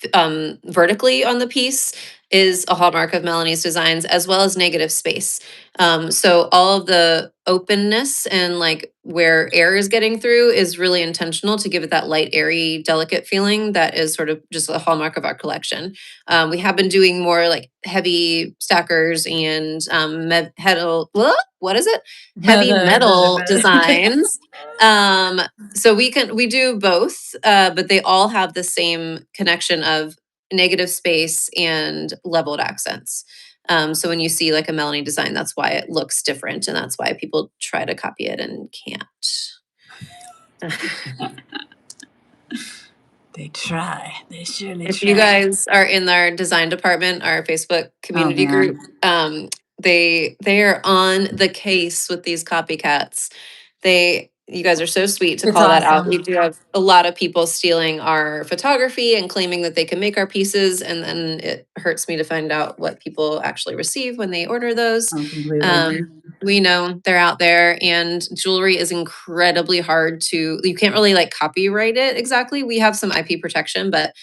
vertically on the piece is a hallmark of Melanie's designs, as well as negative space. So all of the openness and like where air is getting through is really intentional to give it that light, airy, delicate feeling that is sort of just a hallmark of our collection. We have been doing more like heavy stackers and what is it? Heavy metal designs. So we do both, but they all have the same connection of negative space and leveled accents. So when you see like a Melanie design, that's why it looks different, and that's why people try to copy it and can't. They try. They surely If try. you guys are in our design department, our Facebook community group, they are on the case with these copycats. You guys are so sweet to It's call that out. awesome. We do have a lot of people stealing our photography and claiming that they can make our pieces, and then it hurts me to find out what people actually receive when they order those. Oh, completely. We know they're out there, and jewelry is incredibly hard you can't really like copyright it exactly. We have some IP protection, but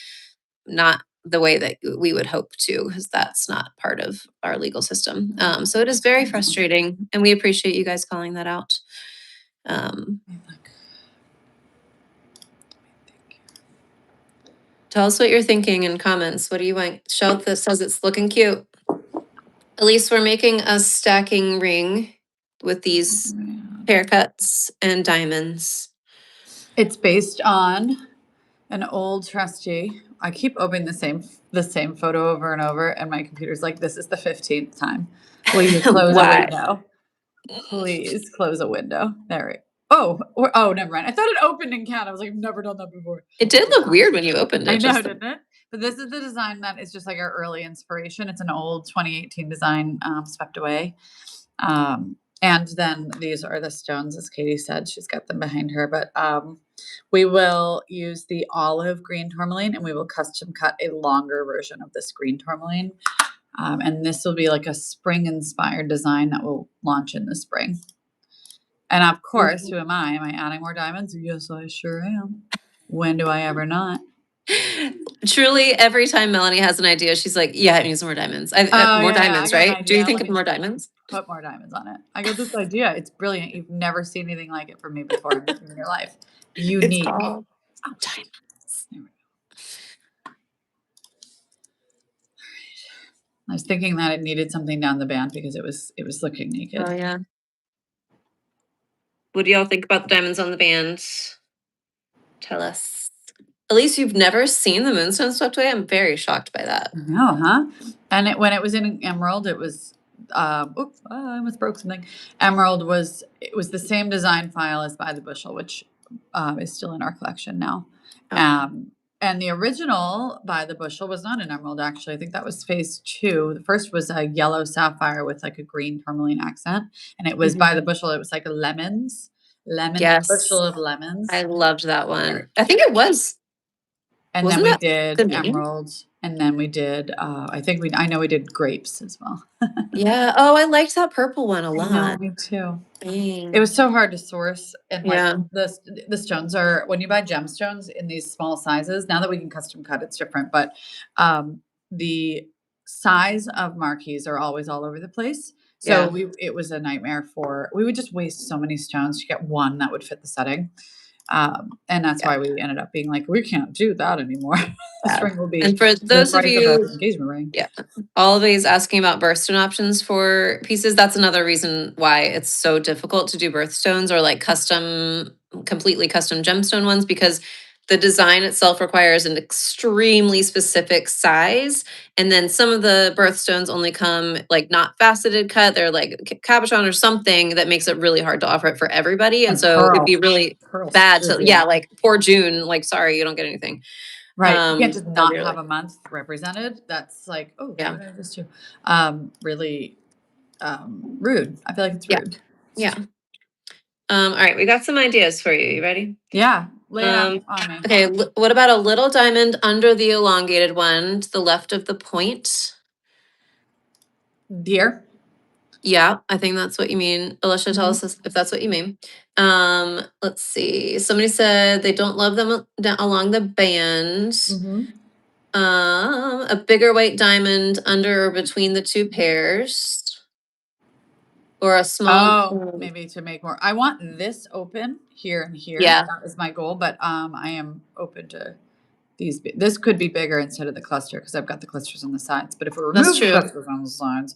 not the way that we would hope to, because that's not part of our legal system. So it is very frustrating, and we appreciate you guys calling that out. Tell us what you're thinking in comments. What do you want? Shelf that says it's looking cute. Elise, we're making a stacking ring with these haircuts and diamonds. It's based on an old trustee. I keep opening the same photo over and over, and my computer's like, "This is the 15th time. Will you close a Why? window? Please close a window." There. Oh, never mind. I thought it opened in CAD. I was like, I've never done that before. It did look weird when you opened it. I know, didn't it? But this is the design that is just like our early inspiration. It's an old 2018 design, swept away. And then these are the stones, as Katie said. She's got them behind her. But we will use the olive green tourmaline, and we will custom cut a longer version of this green tourmaline. And this will be like a spring-inspired design that will launch in the spring. And of course, who am I? Am I adding more diamonds? Yes, I sure am. When do I ever not? Truly, every time Melanie has an idea, she's like, "Yeah, I need some more diamonds. More diamonds, right? Do you think of more diamonds? Put more diamonds on it." I got this idea. It's brilliant. You've never seen anything like it from me before in your life. Unique. It's called diamonds. There we go. I was thinking that it needed something down the band because it was looking naked. Oh yeah. What do y'all think about the diamonds on the band? Tell us. Elise, you've never seen the moonstone swept away? I'm very shocked by that. No, huh? And when it was in emerald, it was I almost broke something. Emerald was the same design file as By the Bushel, which is still in our collection now. And the original By the Bushel was not an emerald, actually. I think that was phase 2. The first was a yellow sapphire with like a green tourmaline accent. And it was By the Bushel. It was like lemons. Bushel of lemons. I loved that one. I think it was. And then we did emeralds. And then we did, I know we did grapes as well. Yeah. Oh, I liked that purple one a lot. I know, me too. Dang. It was so hard to source. And like the stones are, when you buy gemstones in these small sizes, now that we can custom cut, it's different. But the size of marquees are always all over the place. So it was a nightmare we would just waste so many stones to get one that would fit the setting. And that's why we ended up being like, we can't do that anymore. This ring will be, and for those of you, engagement ring. always asking about birthstone options for pieces, that's another reason why it's so difficult to do birthstones or like completely custom gemstone ones, because the design itself requires an extremely specific size. And then some of the birthstones only come like not faceted cut. They're like cabochon or something that makes it really hard to offer it for everybody. And so it'd be really bad to, like poor June, like, sorry, you don't get anything. Right. You can't just not have a month represented. That's like, what did I just do? Really rude. I feel like it's rude. Yeah. All right, we got some ideas for you. You ready? Yeah. Lay it out on me. Okay, what about a little diamond under the elongated one to the left of the point? Deer? Yeah, I think that's what you mean. Alicia, tell us if that's what you mean. Let's see. Somebody said they don't love them along the band. A bigger white diamond under or between the two pairs. or a small. Oh, maybe to make more. I want this open here and here. Yeah, That was my goal, but I am open to these. This could be bigger instead of the cluster because I've got the clusters on the sides. But if we that's remove the true. clusters on the sides,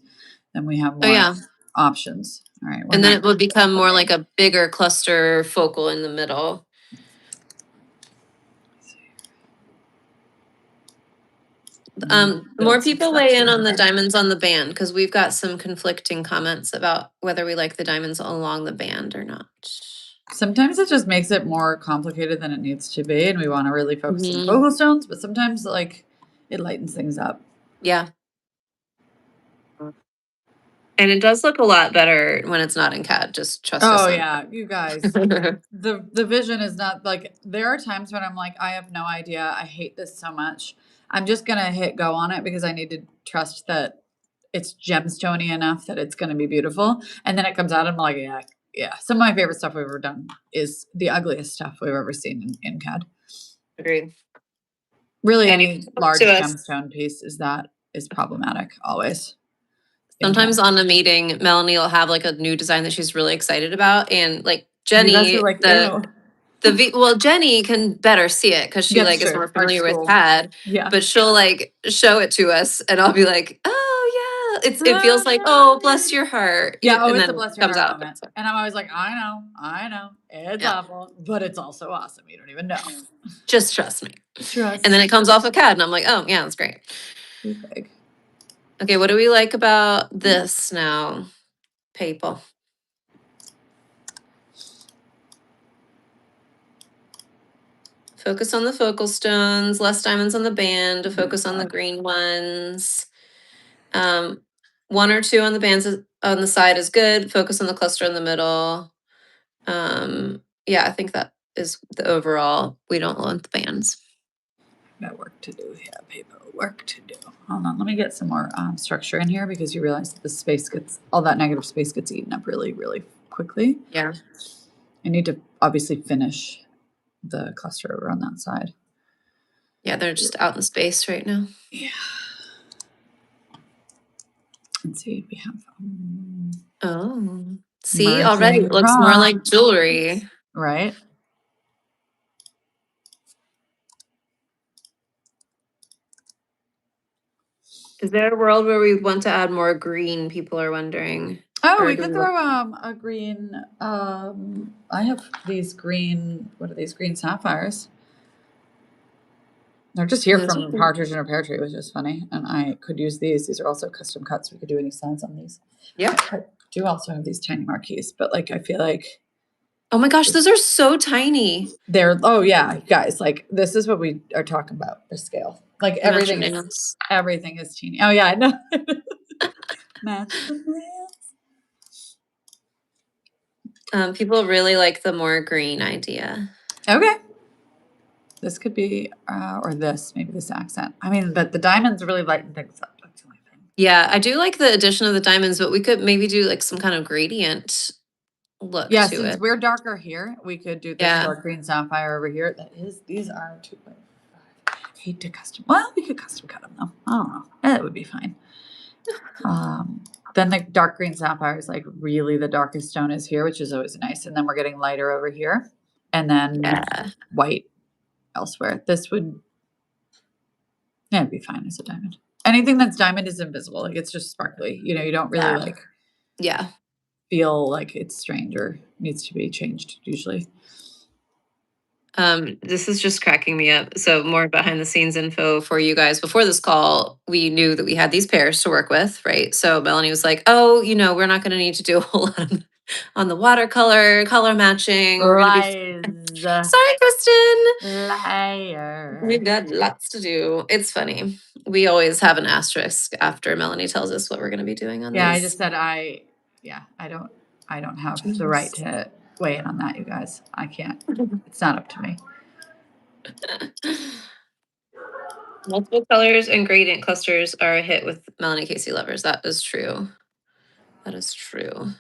then we have Oh more yeah. options. All right, we're And then not it would become more like clicking. a bigger cluster focal in the middle. More Build some people weigh in structure on the here. diamonds on the band because we've got some conflicting comments about whether we like the diamonds along the band or not. Sometimes it just makes it more complicated than it needs to be, and we want to really focus on Mhm. focal stones. But sometimes, like, it lightens things up. Yeah. And it does look a lot better when it's not in CAD. Just trust us Oh on yeah, you guys. The vision is not like there are times when I'm like, I have no idea. I hate this so much. I'm just gonna hit go on it because I need to trust that it's gemstone enough that it's gonna be beautiful. And then it comes out, and I'm like, yeah, yeah. Some of my favorite stuff we've ever done is the ugliest stuff we've ever seen in CAD. Agreed. Really, And you any talk to large us. gemstone piece is problematic always in Sometimes CAD. on a meeting, Melanie will have like a new design that she's really excited about. And like You guys are Jenny, like, ew. well, Jenny can better see it because she That's like is true. more Art familiar with school. CAD, Yeah. but she'll like show it to us and I'll be like, oh yeah. It feels like, oh, Ah. bless your heart. Yeah, oh, And it's then a it bless your comes heart out. moment. And I'm always like, I know, it's Yeah. awful, but it's also awesome. You don't even know. Just trust me. And Trust. then it comes off of CAD and I'm like, oh yeah, that's great. Too big. Okay, what do we like about this now, people? Focus on the focal stones, less diamonds on the band, to Oh my focus on the God. green ones. Um, one or two on the bands on the side is good. Focus on the cluster in the middle. Yeah, I think that is the overall. We don't want the bands. Got work to do here, people. Work to do. Hold on, let me get some more structure in here because you realize that the space gets, all that negative space gets eaten up really, really quickly. Yeah. I need to obviously finish the cluster over on that side. Yeah, they're just out in space right now. Yeah. Let's see, we have Oh, see, already merging it looks more like prompts, jewelry. right? Is there a world where we want to add more green? People are wondering. Oh, Or we do could we want- throw a green. I have these green. What are these green sapphires? They're just here Those are from cool. Partridge in a Pear Tree, which is funny. And I could use these. These are also custom cuts. We could do any size on these. Yep. I do also have these tiny marquees, but like I feel like Oh my gosh, those are so tiny. they're. Oh yeah, guys, like this is what we are talking about. The scale, like They match your everything is nails. everything is teeny. Oh yeah, I know. Match the nails. People really like the more green idea. Okay. This could be, or this, maybe this accent. I mean, but the diamonds really lighten things up. That's the only thing. Yeah, I do like the addition of the diamonds, but we could maybe do like some kind of gradient look Yeah, to since it. we're darker here, we could do this Yeah. dark green sapphire over here. That is, these are 2.5. Hate to custom. Well, we could custom cut them though. I don't know. That would be fine. Then the dark green sapphire is like really the darkest stone is here, which is always nice. And then we're getting lighter over here, and then Yeah. white elsewhere. This would, yeah, it'd be fine as a diamond. Anything that's diamond is invisible. Like it's just sparkly. You know, you don't really Yeah. like Yeah. feel like it's strange or needs to be changed usually. This is just cracking me up. So more behind the scenes info for you guys. Before this call, we knew that we had these pairs to work with, right? So Melanie was like, "Oh, we're not going to need to do a whole lot on the watercolor, color matching. We're going to be Lies. sorry, Kristen. Liar. We've got lots to do. It's funny. We always have an asterisk after Melanie tells us what we're going to be doing on Yeah, I these. just said I don't have the right to weigh in on that, you guys. I can't. It's not up to me. Multiple colors and gradient clusters are a hit with Melanie Casey lovers. That is true. That is true.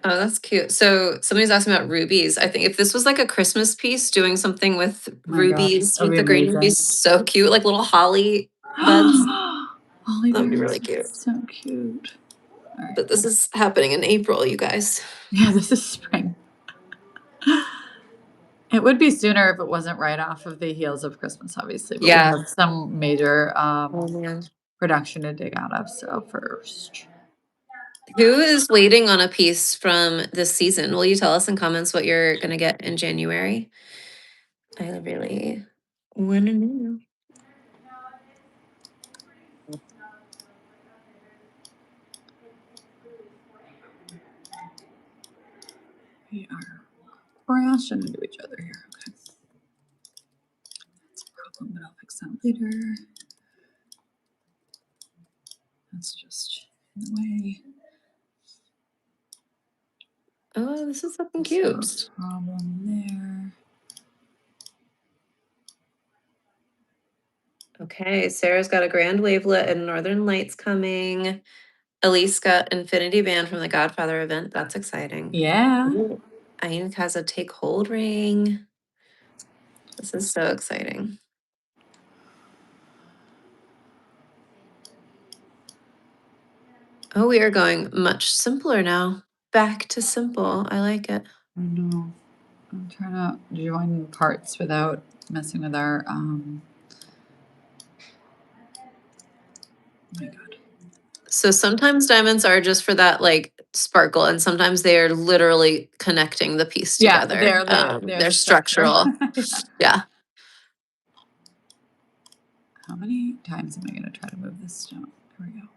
Oh, that's cute. So somebody's asking about rubies. I think if this was like a Christmas piece, doing something with Oh my God, rubies that'd with be the green would be amazing. so cute, like little holly buds. Holly That'd be berries, really cute. so cute. All right. But this is happening in April, you guys. Yeah, this is spring. It would be sooner if it wasn't right off of the heels of Christmas, obviously, but we Yeah. have some major Oh man. production to dig out of. So first, Who is waiting on a piece from this season? Will you tell us in comments what you're gonna get in January? I really want to know. we are crashing into each other here. Okay, that's a problem, but I'll fix that later. That's just in the way. Oh, this is looking So cute. problem there. Okay, Sarah's got a grand wavelet and Northern Lights coming. Elise got Infinity Band from the Godfather event. That's exciting. Yeah. Ooh, Ayn has a take hold ring. This is so exciting. Oh, we are going much simpler now. Back to simple. I like it. I know. I'm trying to join parts without messing with our oh my god. So sometimes diamonds are just for that like sparkle, and sometimes they are literally connecting the piece Yeah, together. they're They're the structure. structural. Yeah. Yeah. How many times am I going to try to move this stone? Here we go.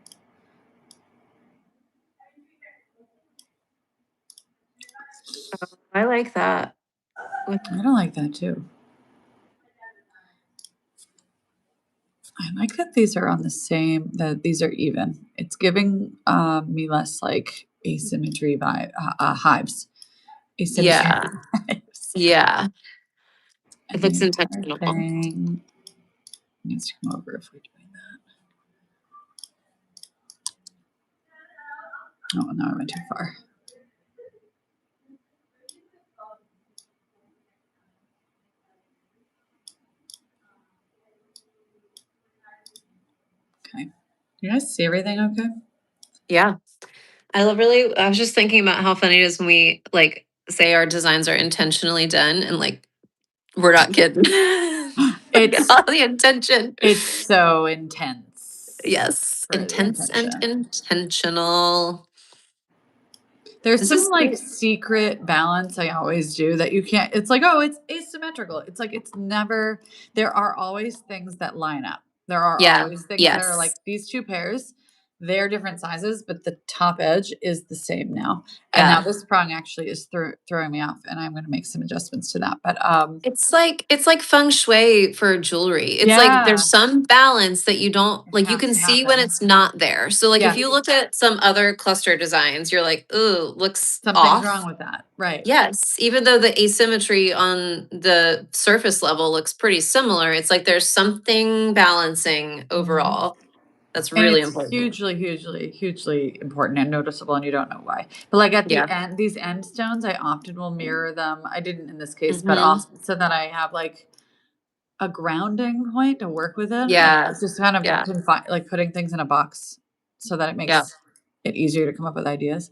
I like that. I don't like that too. I like that these are on the same, that these are even. It's giving me less like asymmetry vibe, hives. Asymmetry Yeah. hives. Yeah. And If it's the other intentional. thing needs to come over if we're doing that. Oh, no, I went too far. Okay. You guys see everything okay? Yeah. I was just thinking about how funny it is when we like say our designs are intentionally done and like we're not kidding. It's All the intention. it's so intense. Yes. For the Intense and intention. intentional. There's This some is like great. secret balance I always do that you can't. It's like, oh, it's asymmetrical. It's like it's never. There are always things that line up. There are Yeah. always things that are like Yes. these two pairs. They're different sizes, but the top edge is the same now. And now Yeah. this prong actually is throwing me off, and I'm going to make some adjustments to that. But It's like feng shui for jewelry. It's like yeah, there's some balance that you don't it like you has can to see when happen. it's not there. So like if Yes, you look at some other cluster designs, you're like, ooh, looks something's wrong off. with that, right? Yes, even though the asymmetry on the surface level looks pretty similar, it's like there's something balancing Mhm. overall that's And really it's important. hugely, hugely, hugely important and noticeable, and you don't know why. But like at the Yeah. end, these end stones, I often will mirror them. I didn't in this case, but Hmm. also so that I have like a grounding point to work within. Like Yeah. it's just kind of Yeah. like putting things in a box so that it Yeah. makes it easier to come up with ideas.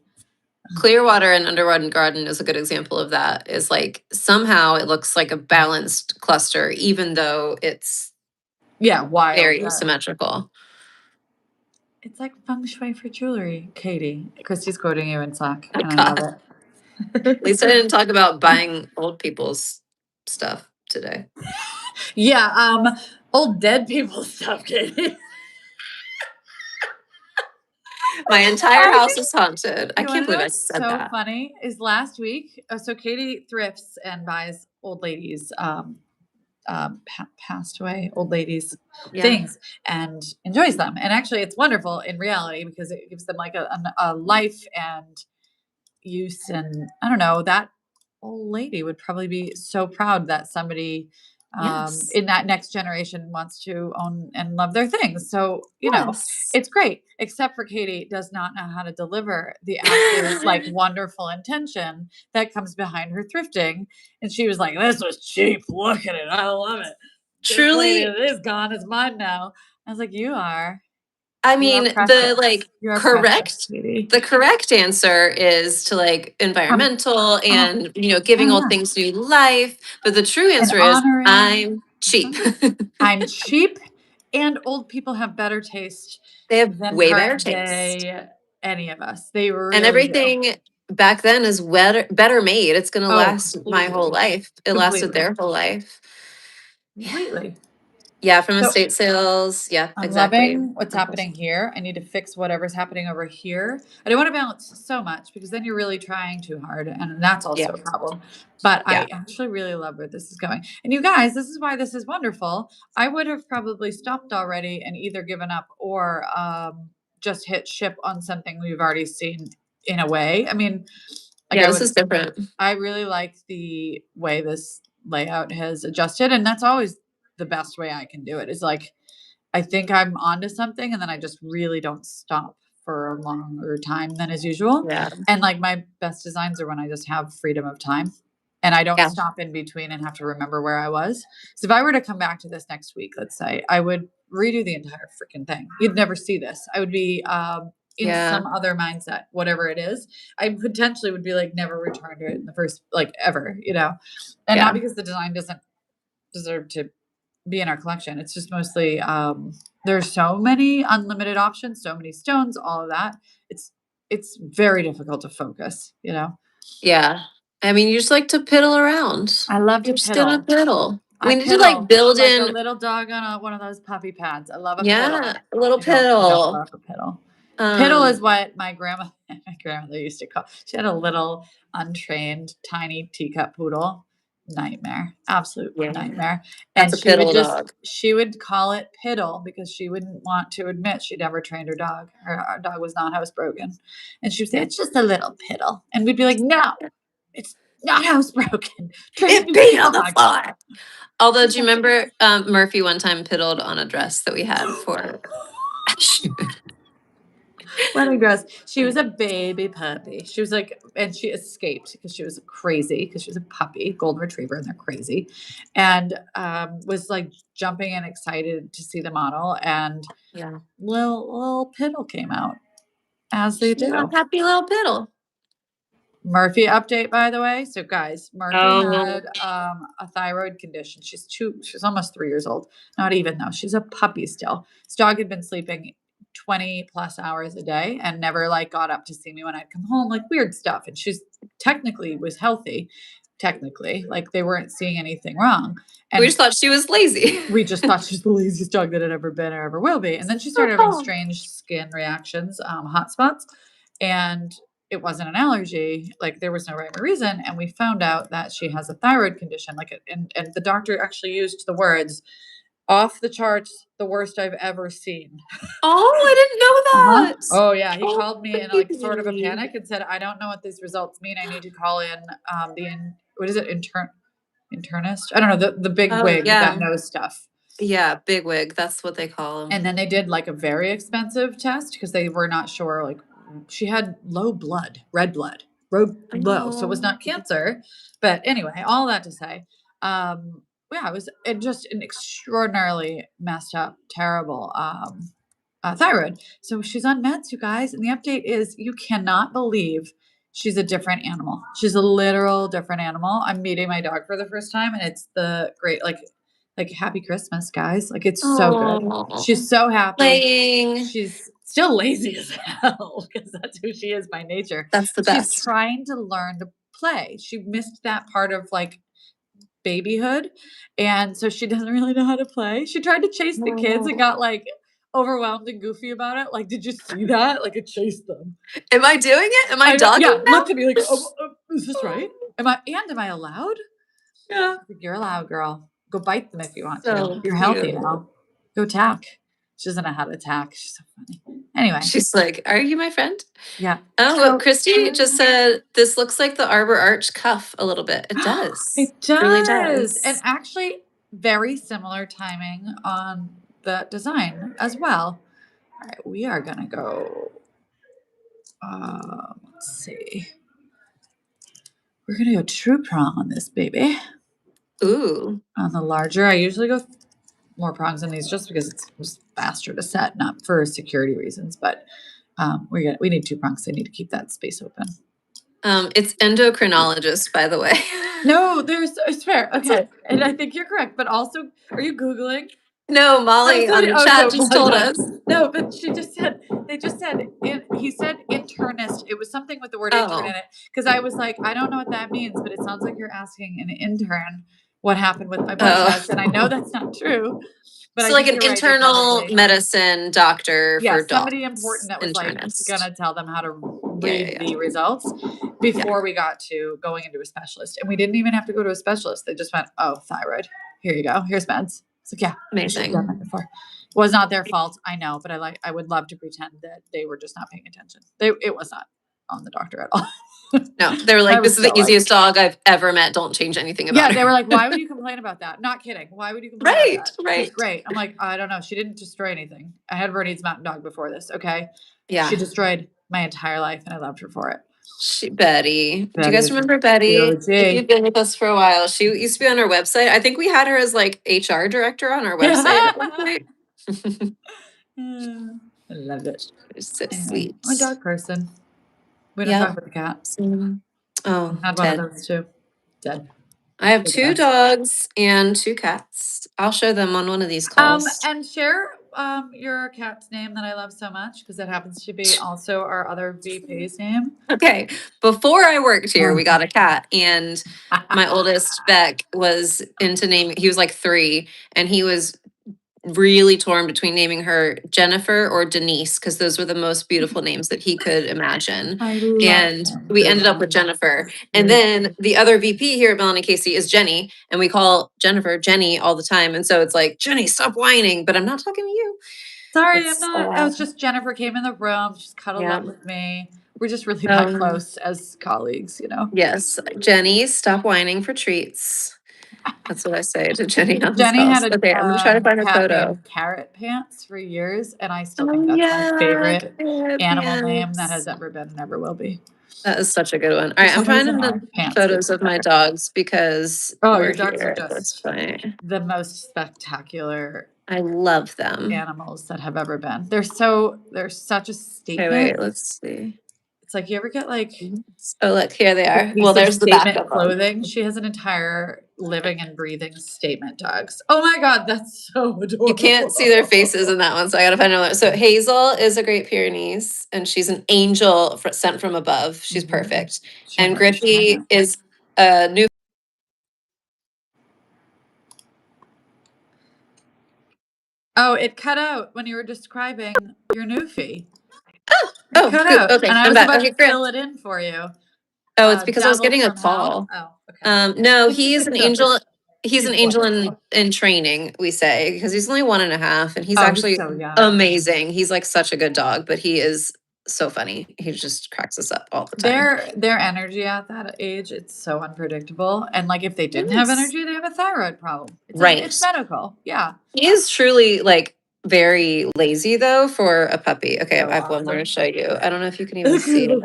Clearwater and Underwater Garden is a good example of that. Is like somehow it looks like a balanced cluster, even though it's Yeah, wild. very symmetrical. It's like feng shui for jewelry, Katie. Christy's quoting you in Slack, Oh and I love God. it. Lisa didn't talk about buying old people's stuff today. Yeah, old dead people stuff, Katie. My entire I house think is haunted. I you want can't to know believe I what's said so that. funny is last week. So Katie thrifts and buys old ladies, passed away old ladies Yeah. things and enjoys them. And actually, it's wonderful in reality because it gives them like a life and use. And I don't know, that old lady would probably be so proud that somebody Yes. in that next generation wants to own and love their things. So, Yes. it's great, except for Katie does not know how to deliver the absolute like wonderful intention that comes behind her thrifting. And she was like, this was cheap. Look at it. I love it. This lady Truly, is gone. It's mine now. I was like, you are. I You are mean, precious. You are precious, sweetie. the correct answer is to like environmental Oh, and, giving oh old yeah. things new life. But the true And answer is honoring. I'm cheap. I'm cheap, and old people have better taste They have than way better current taste. day any of us. They And really do. everything back then is better made. It's going to Oh, last my whole completely. life. It lasted Completely. their whole life. Yeah. Completely. Yeah, from So estate sales. Yeah, I'm exactly. loving what's happening here. I need to fix whatever's happening over here. I don't want to balance so much because then you're really trying too hard, and that's Yeah. also a problem. But Yeah. I actually really love where this is going. And you guys, this is why this is wonderful. I would have probably stopped already and either given up or just hit ship on something we've already seen in a way. I mean, like Yeah, this is different. I really like the way this layout has adjusted, and that's always the best way I can do it. Is like I think I'm onto something, and then I just really don't stop for a longer time than as usual. Yeah. And like my best designs are when I just have freedom of time and I don't Yeah. stop in between and have to remember where I was. So if I were to come back to this next week, let's say, I would redo the entire freaking thing. You'd never see this. I would be in Yeah. some other mindset, whatever it is. I potentially would be like never return to it in the first like ever, And Yeah. not because the design doesn't deserve to be in our collection. It's just mostly there's so many unlimited options, so many stones, all of that. It's very difficult to focus. Yeah. I mean, you just like to piddle around. I love You're to just gonna piddle. piddle. I We need to like piddle build like a in, little dog on one of those puppy pads. I love a yeah, piddle. a little I don't piddle. love a piddle. Piddle is Um, what my grandmother used to call. She had a little untrained tiny teacup poodle. Nightmare, absolute yeah, nightmare. that's And a piddle dog. she would call it piddle because she wouldn't want to admit she'd ever trained her dog. Our dog was not housebroken. And she would say, Yeah. it's just a little piddle. And we'd be like, no, it's not housebroken. Train a It new beat on the dog. floor. Although, She's do you like, remember Murphy one time piddled on a dress that we had for wedding dress. She was a baby puppy. She was like, and she escaped because she was crazy because she was a puppy, golden retriever, and they're crazy, and was like jumping and excited to see the model. And Yeah. little piddle came out as they She's a do. happy little piddle. Murphy update, by the way. So, guys, Murphy Oh, had a thyroid condition. She's almost 3 years old. Not even though she's a puppy still. This dog had been sleeping 20 plus hours a day and never like got up to see me when I'd come home, like weird stuff. And she's technically was healthy, technically, like they weren't seeing anything wrong. we And just thought she was lazy. we just thought she's the laziest dog that had ever been or ever will be. And then she started having Oh, strange skin reactions, hot spots, and it wasn't an allergy. Like there was no rhyme or reason. And we found out that she has a thyroid condition. And the doctor actually used the words off the charts, the worst I've ever seen. I didn't know that. Oh yeah, he Oh, called me in like sort of a baby. panic and said, "I don't know what these results mean. I need to call in what is it internist? I don't know the big Oh, wig that yeah. knows stuff." Yeah, big wig. That's what they call them. And then they did like a very expensive test because they were not sure. Like she had red blood, low. So it was Oh, not cancer. But anyway, all that to say, yeah, it was just an extraordinarily messed up, terrible thyroid. So she's on meds, you guys. And the update is you cannot believe she's a different animal. She's a literal different animal. I'm meeting my dog for the first time, and it's the great, like happy Christmas, guys. Like it's so good. oh, She's so happy. playing. She's still lazy as hell because that's who she is by nature. That's the But she's best. trying to learn to play. She missed that part of like babyhood. And so she doesn't really know how to play. She tried to chase the kids and Oh. got like overwhelmed and goofy about it. Like, did you see that? Like it chased them. Am I doing it? Am I I know, dogging yeah, looked at them? me like, is this right? Am I allowed? Yeah. Like, you're allowed, girl. Go bite them if you want to. So You're healthy cute. now. Go attack. She doesn't know how to attack. She's so funny. Anyway, She's like, "Are you my friend?" yeah. Oh, So Christy just said this looks like the Arbor Arch cuff a little bit. It does. it It really does. And does. actually, very similar timing on the design as well. All right, we are going to go. Let's see. We're going to go true prong on this baby. Ooh. On the larger, I usually go more prongs in these just because it's just faster to set, not for security reasons, but we need 2 prongs. They need to keep that space open. It's endocrinologist, by the way. No, it's fair. Okay. And I think you're correct, but also, are you Googling? No, Molly on the chat just told us. No, but they just said, he said internist. It was something with the word intern Oh. in it. Cause I was like, I don't know what that means, but it sounds like you're asking an intern what happened with my blood Oh. test. And I know that's not true. But So I like think an you're right, they internal probably- medicine doctor Yeah, for dogs. somebody important that was Internist. like gonna tell them how to Yeah, read the results before we got to going into a specialist. And we didn't even have to go to a specialist. They just went, oh, thyroid. Here you go. Here's meds. It's like, yeah, we should have done that Amazing. before. It was not their fault, I know, but I would love to pretend that they were just not paying attention. It was not on the doctor at all. No, they were I like, was this is the so like- easiest dog I've ever met. Don't change anything about Yeah, her. they were like, why would you complain about that? Not kidding. Why would you complain Right, about that? She's right. great. I'm like, I don't know. She didn't destroy anything. I had Bernese Mountain Dog before this. Okay. Yeah. She destroyed my entire life and I loved her for it. Betty. Do Betty you guys is remember Betty? the If OG. you've been with us for a while, she used to be on our website. I think we had her as like HR director on our website at one point. I love it. She's so Anyway, sweet. I'm a dog person. We don't Yep. talk about the cat. Oh, I had one dead. of those too. Dead. I have They're the 2 best. dogs and 2 cats. I'll show them on one of these calls. And share your cat's name that I love so much because it happens to be also our other VP's name. Okay. Before I worked here, we got a cat, and my oldest Beck was into naming. He was like 3, and he was really torn between naming her Jennifer or Denise because those were the most beautiful names that he could imagine. I love And him. we ended up with Jennifer. And then the other VP here at Melanie Casey is Jenny, and we call Jennifer Jenny all the time. And so it's like, Jenny, stop whining, but I'm not talking to you. Sorry, It's, I'm not. I was just Jennifer came in the room. She's cuddled Yeah. up with me. We're just really that close as colleagues, you know. Yes, Jenny, stop whining for treats. That's what I say to Jenny on this Jenny house. had a Okay, I'm gonna try to find a cat photo. named Carrot Pants for years, and I still Oh think that's yeah, my favorite Carrot animal name that Pants. has ever been and ever will be. That is such a good one. All For right, I'm some trying reason, to orange pants photos is of my better. dogs because Oh, we're your dogs here. are That's just funny. the most spectacular I love them. animals that have ever been. They're such a Okay, statement. wait, let's see. It's like you ever get like Oh, look, here they a are. piece Well, of there's the back statement of them. clothing. She has an entire living and breathing statement dogs. Oh my god, that's so adorable. You can't see their faces in that one, so I gotta find another. So Hazel is a Great Pyrenees, and she's an angel sent from above. She's perfect. And Griffey is a new. Oh, it cut out when you were describing your Newfie. Oh, Cut good. out, Okay, and I I'm was back. about Okay, to great. fill it in for you. Oh, it's because I was Devil getting a from hell? call. Oh, okay. No, he's an No. angel. He's He's an angel wonderful. in training, we say, because he's only 1.5, and he's Oh, he's actually so young. amazing. He's like such a good dog, but he is so funny. He just cracks us up all the time. Their energy at that age, it's so unpredictable. And like if they didn't have Yes. energy, they have a thyroid problem. It's Right. It's medical. Yeah. He is truly like very lazy though for a puppy. Okay, So I have one more to awesome. show you. I don't know if you can even see it.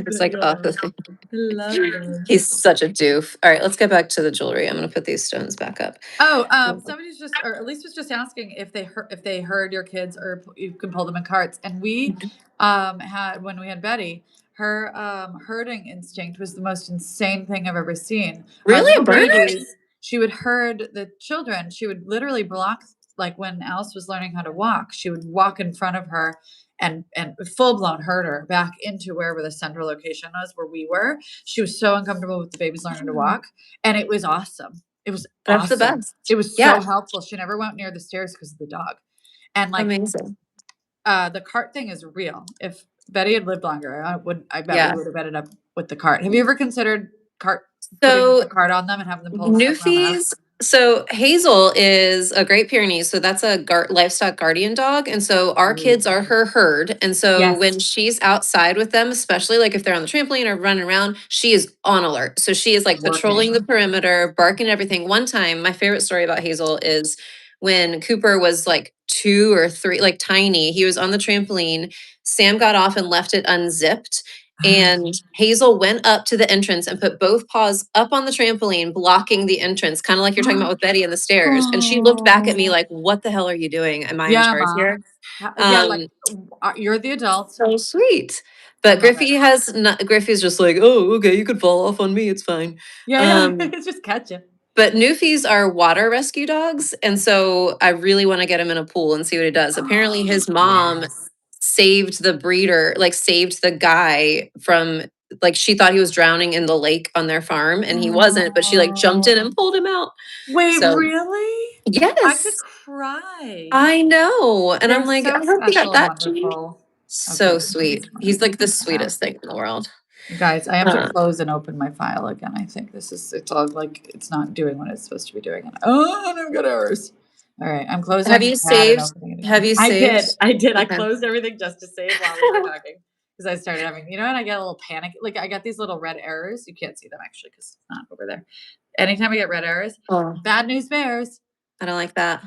It's like off the thing. I love it. He's such a doof. All right, let's get back to the jewelry. I'm gonna put these stones back up. Oh, somebody's just, or at least was just asking if they heard your kids, or you can pull them in carts. And we had when we had Betty, her herding instinct was the most insane thing I've ever seen. Really, Little a bird? babies, she would herd the children. She would literally block, like when Alice was learning how to walk, she would walk in front of her and full blown herd her back into wherever the central location was where we were. She was so uncomfortable with the babies learning to walk, and it was awesome. It was That's the awesome. best. It was Yeah. so helpful. She never went near the stairs because of the dog. And like Amazing. the cart thing is real. If Betty had lived longer, I bet Yeah. we would have ended up with the cart. Have you ever considered putting So the cart on them and having them pull stuff around the house? Newfies. So Hazel is a Great Pyrenees, so that's a livestock guardian dog, and so our kids are her herd. And so Yes. when she's outside with them, especially like if they're on the trampoline or running around, she is on alert. So she is like patrolling the perimeter, barking everything. One time, my favorite story about Hazel is when Cooper was like 2 or 3, like tiny. He was on the trampoline. Sam got off and left it unzipped. And Hazel went up to the entrance and put both paws up on the trampoline, blocking the entrance, kind of like you're talking about with Betty and the stairs. And she looked back at me Oh. like, what the hell are you doing? Am I in Yeah, charge mom. here? Yeah, like, Um, you're the adult. so sweet. I But love it. Griffey has not, Griffey's just like, oh, okay, you could fall off on me. It's fine. Yeah, it's just catching. But Newfies are water rescue dogs. And so I really want to get him in a pool and see what he does. Apparently his mom Yes. saved the breeder, like saved the guy from, like, she thought he was drowning in the lake on their farm and he wasn't, but she like jumped in Oh. and pulled him out. Wait, So really? I could yes, cry. I know. And They're I'm like, so I hope you got special and that gene. wonderful. Okay, So this is sweet. one of He's the like the things I have. sweetest thing in the world. You guys, I have to Uh, close and open my file again. I think it's all like, it's not doing what it's supposed to be doing. And I've got errors. All right, I'm have closing you that and saved? opening it Have again. you I saved? did. I did. I Okay. closed everything just to save while we were talking because I started having, and I get a little panic. Like I got these little red errors. You can't see them actually because it's not over there. Anytime I get red errors, Oh, bad news bears. I don't like that.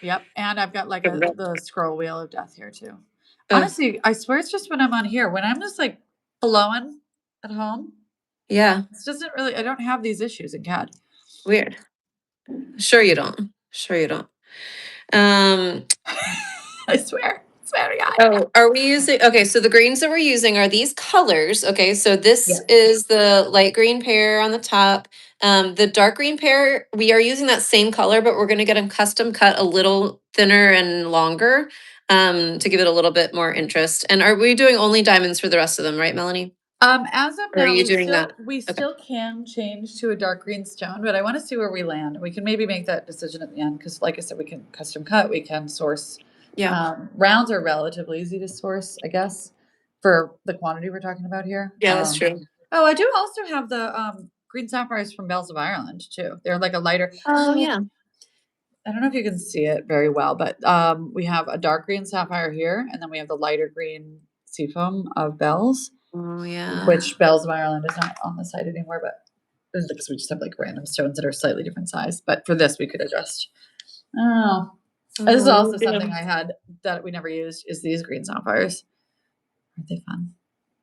Yep, and I've got like Ugh. the scroll wheel of death here too. Honestly, I swear it's just when I'm on here. When I'm just like blowing at home, Yeah, it doesn't really. I don't have these issues in CAD. weird. Sure you don't. Sure you don't. Um, I swear to God. oh, are we using, okay, so the greens that we're using are these colors. Okay, so this Yeah. is the light green pear on the top. The dark green pear, we are using that same color, but we're gonna get them custom cut a little thinner and longer to give it a little bit more interest. And are we doing only diamonds for the rest of them, right, Melanie? As of Or are now, you doing that? we Okay, still can change to a dark green stone, but I want to see where we land. We can maybe make that decision at the end because, like I said, we can custom cut, we can source. yeah. Rounds are relatively easy to source, I guess, for the quantity we're talking about here. Yeah, that's true. Oh, I do also have the green sapphires from Bells of Ireland too. They're like a lighter. Oh, yeah. I don't know if you can see it very well, but we have a dark green sapphire here, and then we have the lighter green seafoam of Bells. Oh, yeah. Which Bells of Ireland is not on the site anymore, but because we just have like random stones that are slightly different size. But for this, we could adjust. Oh, this is also something I had that we never used is these green sapphires. Aren't they fun?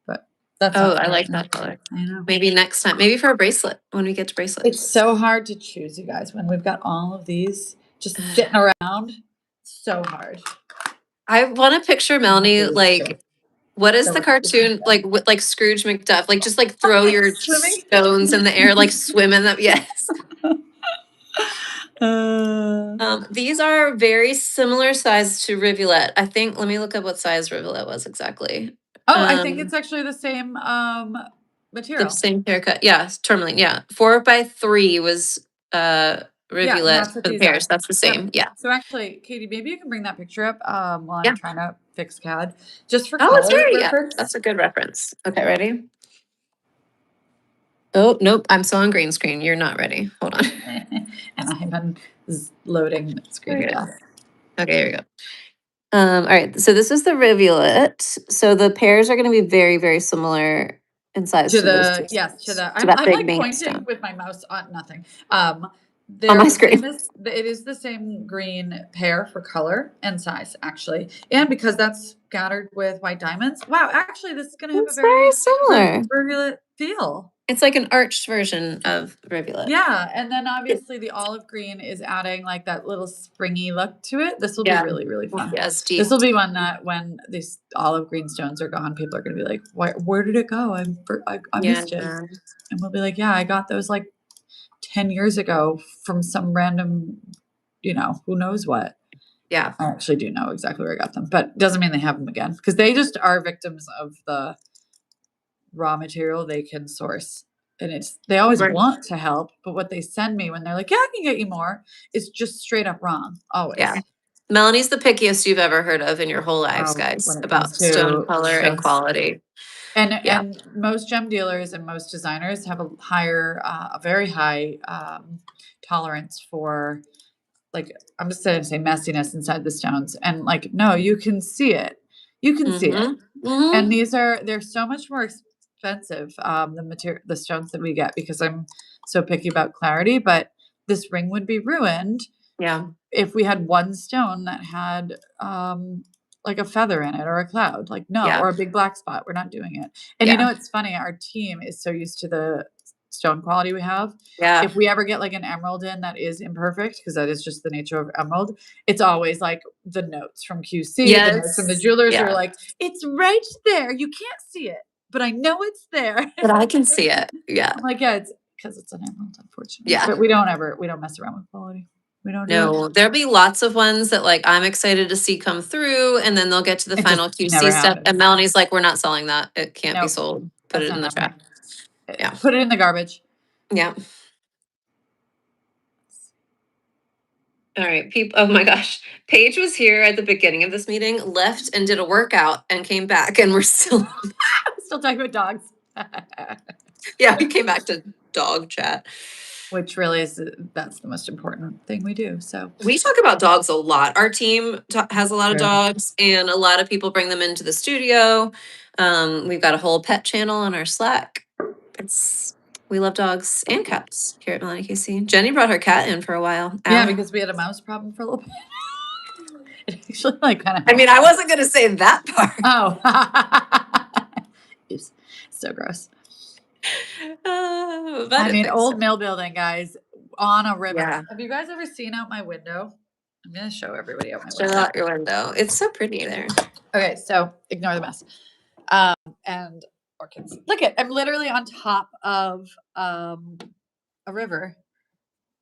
But that's Oh, not I for like right now. that color. I know. Maybe next time, maybe for a bracelet when we get to It's bracelets. so hard to choose, you guys, when we've got all of these just sitting around. So hard. I want to picture Melanie like, what is So the much to think cartoon like? With like Scrooge McDuck, like just like throw about. your Swimming. stones in the air, like swim in them. Yes. Uh, These are very similar size to Rivulet. I think. Let me look up what size Rivulet was exactly. I think it's actually the same The material. same haircut. Yeah, tourmaline. Yeah, 4x3 was Yeah, and Rivulet that's what for the these are. pairs. That's the Yep. same. Yeah. So actually, Katie, maybe you can bring that picture up while Yeah. I'm trying to fix CAD, just for Oh, it's color here. Yeah, reference. that's a good reference. Okay, ready? Oh, nope. I'm still on green screen. You're not ready. Hold on. And I've been loading screen Okay. death. Okay, here we go. All right. So this is the rivulet. So the pairs are going to be very, very similar in size To to those the two. yes, to the To that I'm big like main pointing stone with my mouse on nothing. on They're my the screen. same as it is the same green pair for color and size actually, and because that's scattered with white diamonds. Wow, actually, this is going to have a It's very very similar. rivulet feel. It's like an arched version of rivulet. Yeah, and then obviously the olive green is adding like that little springy look to it. This will be Yeah. really, really fun. Yes, This deep. will be one that when these olive green stones are gone, people are going to be like, where did it go? I Yeah. missed it. And we'll be like, yeah, I got those like 10 years ago from some random, who knows what. Yeah. I actually do know exactly where I got them, but doesn't mean they have them again because they just are victims of the raw material they can source. And they always Right. want to help, but what they send me when they're like, yeah, I can get you more, is just straight up wrong. Always. Yeah. Melanie's the pickiest you've ever heard of in your whole lives, guys, When it about comes stone to color and stones. quality. Yeah. And most gem dealers and most designers have a very high tolerance for, like, I'm just going to say messiness inside the stones. And like, no, you can see it. You can see it. And they're so much more expensive, the stones that we get because I'm so picky about clarity, but this ring would be ruined Yeah. if we had one stone that had like a feather in it or a cloud. Like, no, Yeah. or a big black spot. We're not doing it. And Yeah. it's funny, our team is so used to the stone quality we have. Yeah. If we ever get like an emerald in that is imperfect, because that is just the nature of emerald, it's always like the notes from QC, the notes from the Yes. jewelers Yeah. are like, it's right there. You can't see it, but I know it's there. But I can see it. Yeah. I'm like, yeah, it's because it's an emerald, unfortunately. Yeah. But we don't mess around with quality. We don't do it. No, there'll be lots of ones that like I'm excited to see come through, and then they'll get to the It final just never QC step, and happens. Melanie's like, "We're not selling that. It can't be Nope, sold. Put that's it not in the trash." happening. Yeah. Put it in the garbage. Yeah. All right, people. Oh my gosh, Paige was here at the beginning of this meeting, left and did a workout, and came back, and we're still. Still talking about dogs. Yeah, we came back to dog chat. Which really is that's the most important thing we do. So We talk about dogs a lot. Our team has a lot of Sure. dogs, and a lot of people bring them into the studio. We've got a whole pet channel on our Slack. We love dogs and cats here at Melanie KC. Jenny brought her cat in for a while. yeah, Allie. because we had a mouse problem for a little bit. It actually like kind of. I mean, I wasn't going to say that part. Oh, oops, so gross. I mean, old mill building, guys, on a river. Yeah. Have you guys ever seen out my window? I'm gonna show everybody out my Show window. out your window. It's so pretty there. Okay, so ignore the mess. And orchids. Look at, I'm literally on top of a river.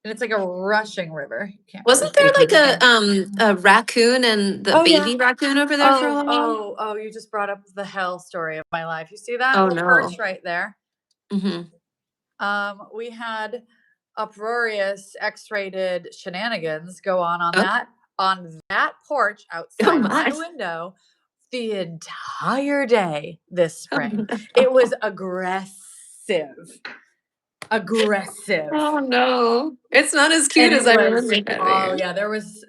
And it's like a rushing river. Can't really Wasn't there see like through the a raccoon and the Oh, yeah. baby raccoon over there for a while? Oh, you just brought up the hell story of my life. You see that Oh, little no. perch right there? Mm-hmm. We had uproarious X-rated shenanigans go on Oh. that porch outside my my. window the entire day this spring. Oh, no. It was aggressive. Oh no. It's not as cute as I remember it Oh being. yeah, there was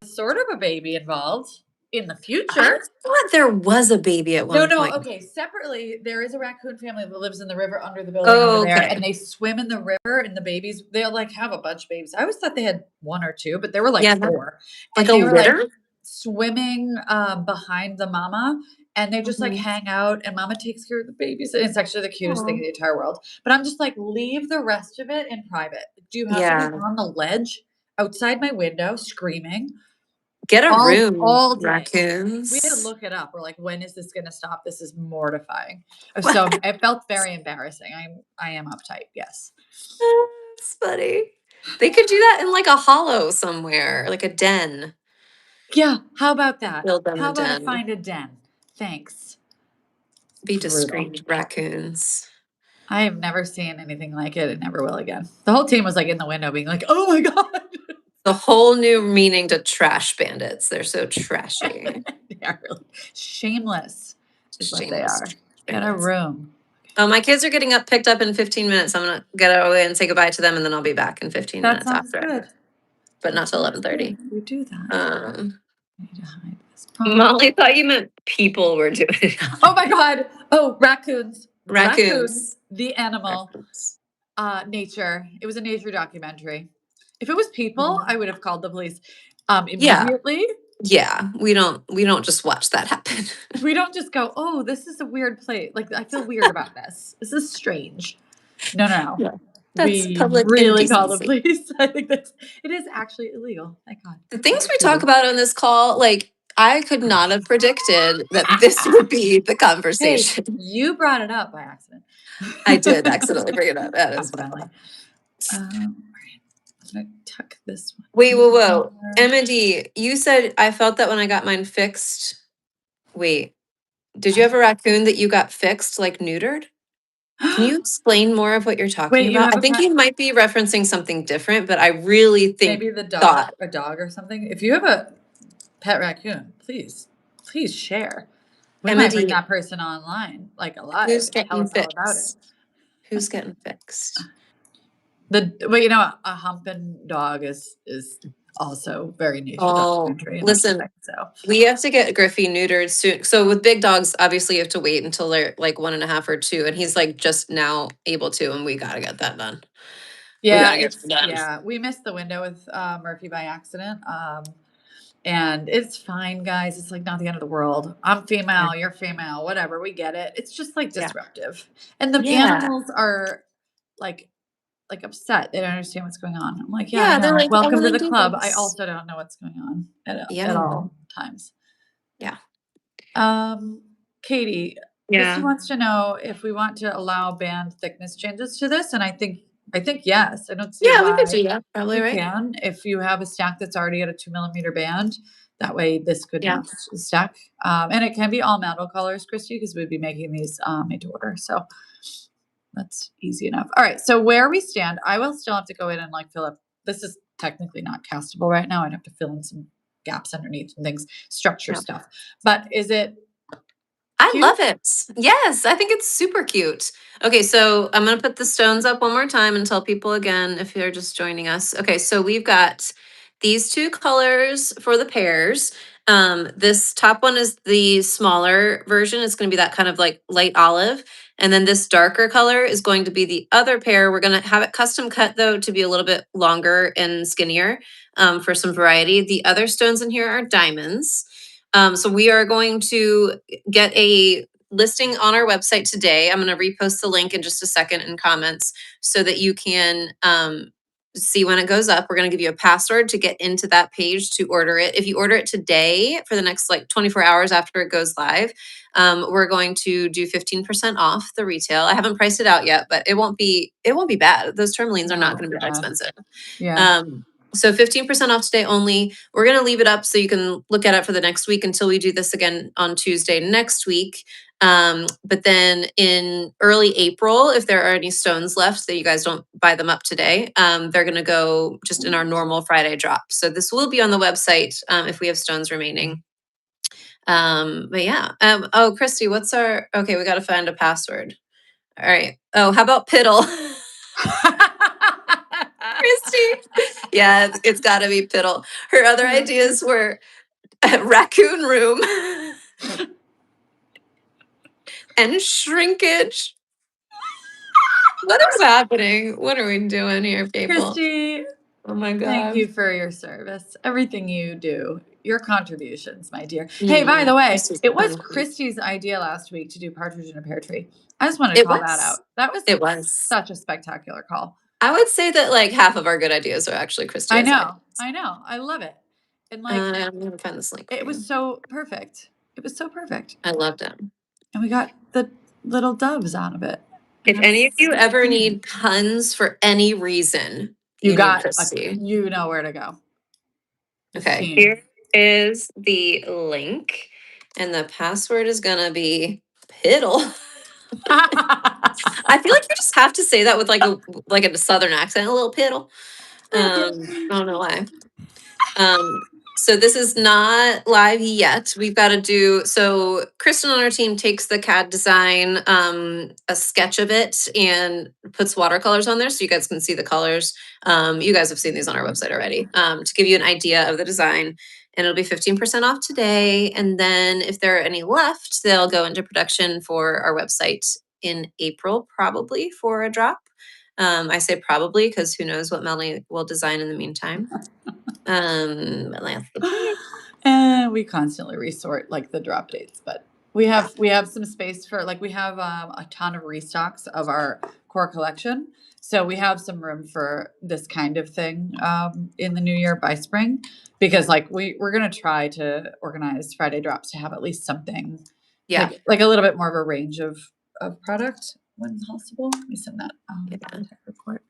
sort of a baby involved in the I future. thought there was a baby at one No, point. okay. Separately, there is a raccoon family that lives in the river under the building over there, and they swim in the river. And the babies, they'll like have a bunch of babies. I always thought they had one or two, but there were like Yeah, 4. like And a they were litter? like swimming behind the mama, and they just like Mhm. hang out. And mama takes care of the babies. And it's actually the cutest thing in the entire world. But I'm just like, leave the rest of it in private. Do you have to Yeah. be on the ledge outside my window screaming? Get a room, All day. raccoons. We had to look it up. We're like, when is this going to stop? This is mortifying. So it felt very embarrassing. I am uptight. Yes. That's funny. They could do that in like a hollow somewhere, like a den. Yeah. How about that? Build them How a about I den. find a den? Thanks. Be Brutal. discreet raccoons. I have never seen anything like it and never will again. The whole team was like in the window being like, oh my God. The whole new meaning to trash bandits. They're so trashy. They are really shameless is what they Shameless are. trash Get a bandits. room. Oh, my kids are getting picked up in 15 minutes. I'm gonna get away and say goodbye to them, and then I'll be back in 15 That minutes sounds after. good. But not till 11:30. You do that. Um, I need to hide this. Molly thought you meant people were doing it. Oh my God. Oh, raccoons. Raccoons. The animal. Raccoons. Nature. It was a nature documentary. If it was people, I would have called the police Yeah. immediately. Yeah, we don't just watch that happen. We don't just go, oh, this is a weird place. Like, I feel weird about this. This is strange. No. Yeah. That's We public really call the indecency. police. I think it is actually illegal. Thank God. The things we talk about on this call, like I could not have predicted that this would be the Hey, conversation. you brought it up by accident. I did accidentally bring it up. That is Accidentally. well. All right. I'm gonna tuck this one. Wait, whoa. Emma-D, you said I felt that when I got mine fixed. Wait, did you have a raccoon that you got fixed, like neutered? Can you explain more of what you're talking Wait, you about? have I a think pet? you might be referencing something different, but I really think Maybe the dog, thought. a dog or something. If you have a pet raccoon, please share. We might bring Emma-D, that person online, like alive, who's and tell getting us all about it. fixed? Who's getting fixed? Well, you know, a humping dog is also very nature documentary. Listen, So we have to get Griffey neutered soon. So with big dogs, obviously you have to wait until they're like 1.5 or 2, and he's like just now able to, and we gotta get that done. yeah, We gotta get that done. yeah, we missed the window with Murphy by accident. And it's fine, guys. It's like not the end of the world. I'm female, you're female, whatever. We get it. It's just like Yeah. disruptive. And the Yeah. animals are like upset. They don't understand what's going on. I'm like, yeah, I Yeah, they're know. like, "I Welcome to wanna the do club. I this." also don't know what's going on at Yeah. all times. Yeah. Um, Katie, Christy Yeah. wants to know if we want to allow band thickness changes to this, and I think yes. I don't see Yeah, we could why do that probably, we right? can. If you have a stack that's already at a 2 millimeter band, that way this could Yeah. match the stack. And it can be all metal colors, Christy, because we'd be making these made to order. So that's easy enough. All right. So where we stand, I will still have to go in and like fill up. This is technically not castable right now. I'd have to fill in some gaps underneath and things, structure Yeah. stuff. But is it I cute? love it. Yes, I think it's super cute. Okay, so I'm gonna put the stones up one more time and tell people again if you're just joining us. Okay, so we've got these two colors for the pairs. This top one is the smaller version. It's gonna be that kind of like light olive. And then this darker color is going to be the other pair. We're gonna have it custom cut though to be a little bit longer and skinnier for some variety. The other stones in here are diamonds. So we are going to get a listing on our website today. I'm going to repost the link in just a second in comments so that you can see when it goes up. We're going to give you a password to get into that page to order it. If you order it today for the next like 24 hours after it goes live, we're going to do 15% off the retail. I haven't priced it out yet, but it won't be bad. Those tourmalines are not No, going to be that God. expensive. Yeah. So 15% off today only. We're going to leave it up so you can look at it for the next week until we do this again on Tuesday next week. But then in early April, if there are any stones left that you guys don't buy them up today, they're going to go just in our normal Friday drop. So this will be on the website if we have stones remaining. But yeah. Oh, Christy, okay, we got to find a password. All right. Oh, how about piddle? Christy. Yeah, it's got to be piddle. Her other ideas were raccoon room and shrinkage. What is happening? What are we doing here, people? Christy, Oh my thank god. you for your service, everything you do, your contributions, my dear. Hey, by the way, Christy's it was fun, too. Christy's idea last week to do partridge in a pear tree. I just wanted to It call that was. out. That was It was. such a spectacular call. I would say that like half of our good ideas are actually Christy's ideas. I know. I love it. And like, I'm gonna find this link for it was you. so perfect. It was so perfect. I loved it. And we got the little doves out of it. If And any of that's you ever need puns for any reason, you need Christy. you know where to go. This Okay, team. here is the link, and the password is gonna be piddle. I feel like you just have to say that with like a southern accent, a little piddle. I don't know why. So this is not live yet. We've got to do so. Kristen on our team takes the CAD design, a sketch of it, and puts watercolors on there so you guys can see the colors. You guys have seen these on our website already. To give you an idea of the design, and it'll be 15% off today. And then if there are any left, they'll go into production for our website in April, probably for a drop. I say probably because who knows what Melanie will design in the meantime. But last And we constantly resort like the drop dates, but we have some space for like we have a ton of restocks of our core collection. So we have some room for this kind of thing in the new year by spring because like we're gonna try to organize Friday drops to have at least something yeah. like a little bit more of a range of product when possible. Let me send that Yeah. tech report.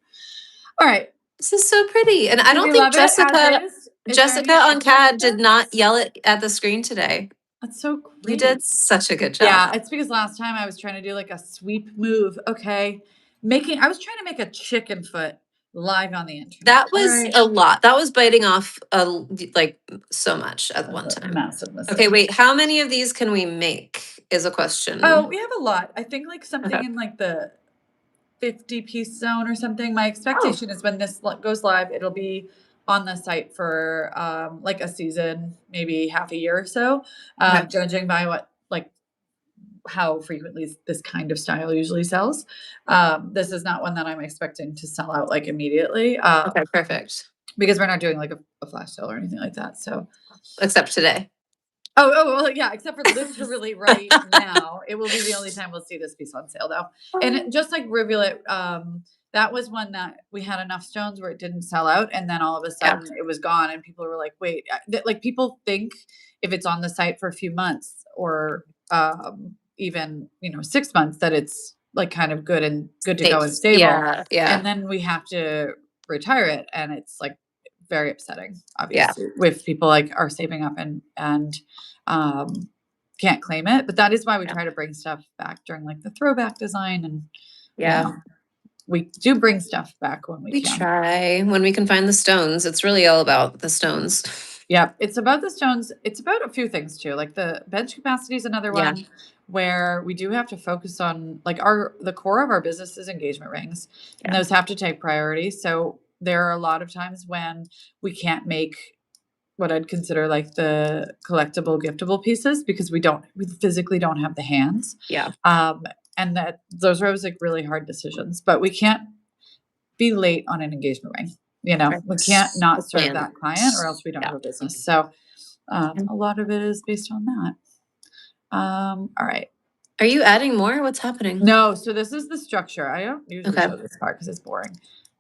All right. This is so pretty. And I Do don't we think love it Jessica as is? Is there Jessica any on CAD did not suggestions? yell it at the screen today. That's so You great. did such a good job. Yeah, it's because last time I was trying to do like a sweep move. Okay. I was trying to make a chicken foot live on the internet. That All was right. a lot. That was biting off like so much at one That's a time. massive mistake. Okay, wait. How many of these can we make is a question. Oh, we have a lot. I think like something Okay. in like the 50-piece zone or something. My expectation is when this goes live, it'll be on the site for like a season, maybe half a year or so, Okay. judging by what like how frequently this kind of style usually sells. This is not one that I'm expecting to sell out like immediately. Okay, perfect. because we're not doing like a flash sale or anything like that. So Except today. well, yeah, except for literally right now. It will be the only time we'll see this piece on sale though. And just like Rivulet, that was one that we had enough stones where it didn't sell out, and then all of a sudden it was gone, and people were like, "Wait!" Like people think if it's on the site for a few months or even 6 months that it's like kind of good to go and Safe. stable, Yeah, yeah, and then we have to retire it, and it's like very upsetting, yeah, obviously, if people like are saving up and um, can't claim it. But that is why we yeah, try to bring stuff back during like the throwback design, and you yeah. know, we do bring stuff back when we We can. try when we can find the stones. It's really all about the stones. Yeah, it's about the stones. It's about a few things too. Like the bench capacity is another Yeah, one where we do have to focus on like the core of our business is engagement rings, and yeah, those have to take priority. So there are a lot of times when we can't make what I'd consider like the collectible giftable pieces because we physically don't have the hands. yeah. Um, and that those are always like really hard decisions, but we can't be late on an engagement ring. Right. We can't The not serve plan. that client or else we don't Yeah. have a business. So Mm. a lot of it is based on that. All right. Are you adding more? What's happening? No, so this is the structure. I don't usually Okay. show this part because it's boring.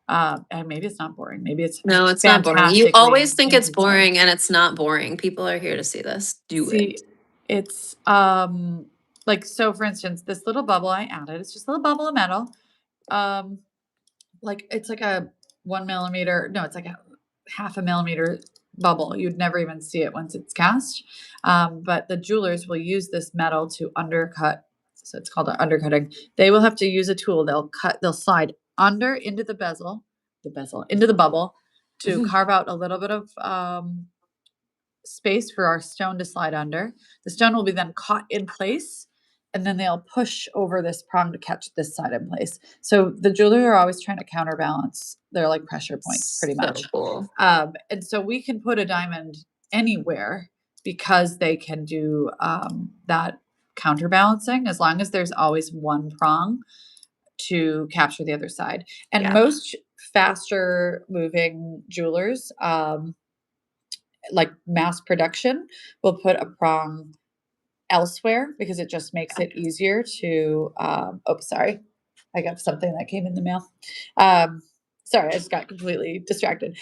And maybe it's not boring. Maybe it's No, it's not boring. You fantastically always think it's interesting. boring and it's not boring. People are here to see this. Do See, it. it's like so for instance, this little bubble I added, it's just a little bubble of metal. Um, like it's like a 1 millimeter, no, it's like a half a millimeter bubble. You'd never even see it once it's cast. But the jewelers will use this metal to undercut. So it's called undercutting. They will have to use a tool. They'll slide under into into the bubble to Mhm. carve out a little bit of space for our stone to slide under. The stone will be then caught in place, and then they'll push over this prong to catch this side in place. So the jeweler are always trying to counterbalance. They're like pressure points, pretty So much. cool. And so we can put a diamond anywhere because they can do that counterbalancing as long as there's always one prong to capture the other side. And Yeah. most faster moving jewelers, like mass production, will put a prong elsewhere because it just makes it easier to oh, sorry, I got something that came in the mail. Sorry, I just got completely distracted.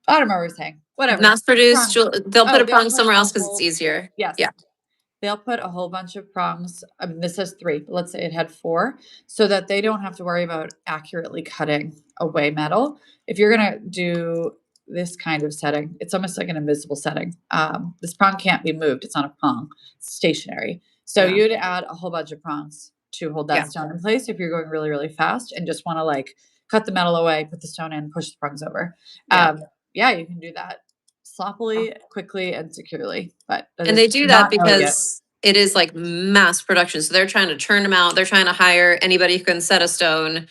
Automower was saying whatever Mass produced, prongs. they'll put Oh, a they'll prong put somewhere a else because it's whole, easier. yes, Yeah. they'll put a whole bunch of prongs. I mean, this says 3, but let's say it had 4, so that they don't have to worry about accurately cutting away metal. If you're gonna do this kind of setting, it's almost like an invisible setting. This prong can't be moved. It's not a prong. It's stationary. So Yeah. you'd add a whole bunch of prongs to hold that Yeah. stone in place if you're going really, really fast and just want to like cut the metal away, put the stone in, push the prongs over. Yeah. Yeah, you can do that sloppily, quickly, and securely. But that And they is do that not elegant. because it is like mass production. So they're trying to churn them out. They're trying to hire anybody who can set a stone.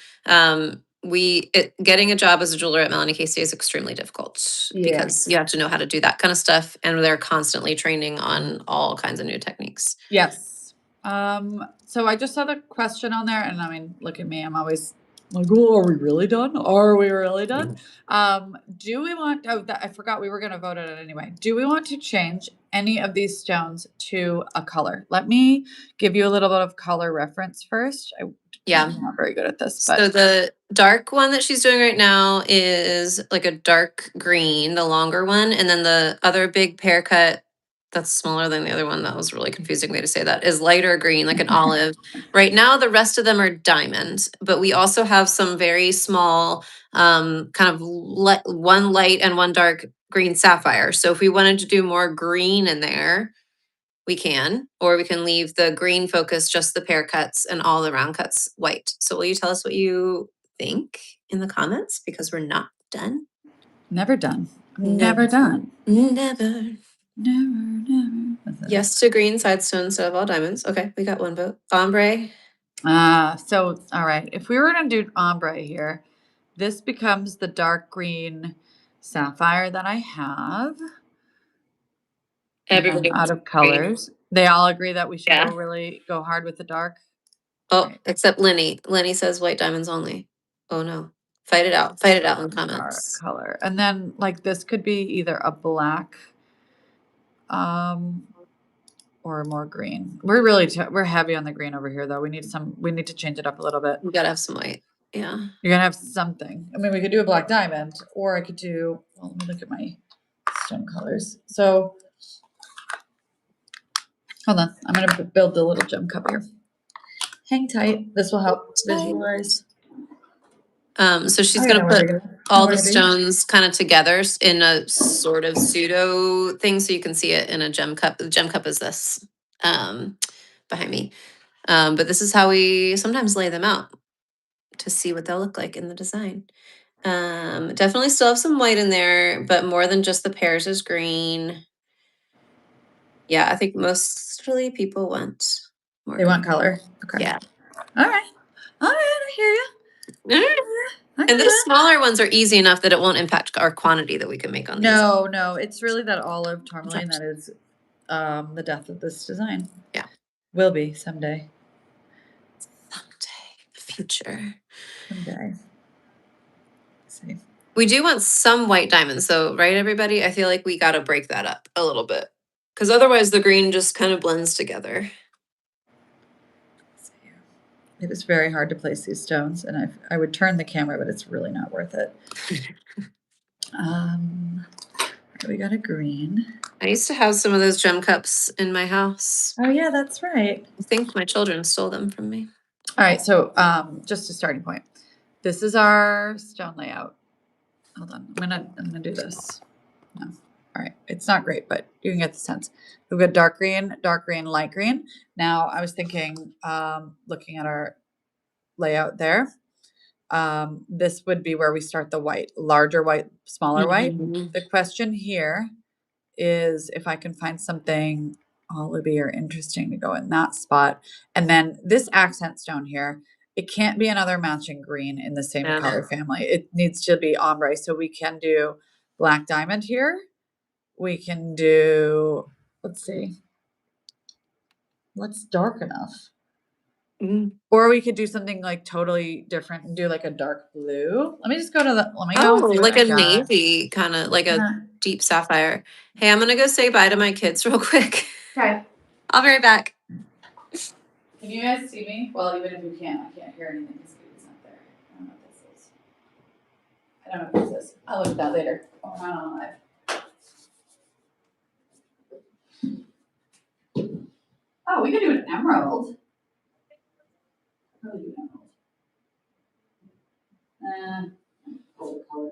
Getting a job as a jeweler at Melanie Casey is extremely difficult because Yes. you have to know how to do that kind of stuff. And they're constantly training on all kinds of new techniques. Yes. So I just saw the question on there, and I mean, look at me. I'm always like, "Oh, are we really done? Are we really done?" Do we want? Oh, I forgot we were going to vote on it anyway. Do we want to change any of these stones to a color? Let me give you a little bit of color reference first. Yeah. I'm not very good at this, So but the dark one that she's doing right now is like a dark green, the longer one. And then the other big pear cut that's smaller than the other one, that was a really confusing way to say that, is lighter green, like an olive. Right now, the rest of them are diamonds, but we also have some very small, kind of one light and one dark green sapphire. So if we wanted to do more green in there, we can, or we can leave the green focus, just the pear cuts and all the round cuts white. So will you tell us what you think in the comments? Because we're not done. never done. Never. Never done. Never. Never. Yes to green side stone instead of all diamonds. Okay, we got one vote. Ombre. So all right, if we were gonna do ombre here, this becomes the dark green sapphire that I have, and I'm Everybody out wants of green. colors. They all agree that we should Yeah. go hard with the dark. Oh, Right. except Lenny. Lenny says white diamonds only. Oh no. Fight it out in the dark comments. color. And then like this could be either a black or more green. We're really we're heavy on the green over here though. We need to change it up a little bit. We gotta have some white. Yeah. You're gonna have something. I mean, we could do a black diamond, or I could do, well, let me look at my stone colors. So hold on, I'm gonna build the little gem cup here. Hang tight. This will help visualize. So she's I gonna know where put they're gonna- all where the they- stones kind of together in a sort of pseudo thing, so you can see it in a gem cup. The gem cup is this behind me. But this is how we sometimes lay them out to see what they'll look like in the design. Definitely still have some white in there, but more than just the pears is green. Yeah, I think mostly people want more. They want color. Okay. Yeah. All right. I hear you. All right. And the smaller ones are easy enough that it won't impact our quantity that we can make on these. No, it's really that olive tourmaline that is the death of this design. Yeah. Will be someday. Someday, the future. Someday. See. We do want some white diamonds though, right everybody? I feel like we gotta break that up a little bit. Because otherwise the green just kind of blends together. It is very hard to place these stones, and I would turn the camera, but it's really not worth it. We got a green. I used to have some of those gem cups in my house. Oh yeah, that's right. I think my children stole them from me. All right, so just a starting point. This is our stone layout. Hold on, I'm gonna do this. No. All right, it's not great, but you can get the sense. We've got dark green, light green. Now I was thinking, looking at our layout there, this would be where we start the white, larger white, smaller white. The question here is if I can find something olivey or interesting to go in that spot. And then this accent stone here, it can't be another matching green in the same color family. It needs to be ombre. So we can do black diamond here. We can do, let's see, what's dark enough? Or we could do something like totally different and do like a dark blue. Let me just go to the, let me go. Oh, like a navy, kind of like a deep sapphire. Hey, I'm gonna go say bye to my kids real quick. Okay. I'll be right back. Can you guys see me? Well, even if you can't, I can't hear anything because Katie's not there. I don't know what this is. I'll look at that later. Oh, not on live. Oh, we could do an emerald. Probably do emerald. Color.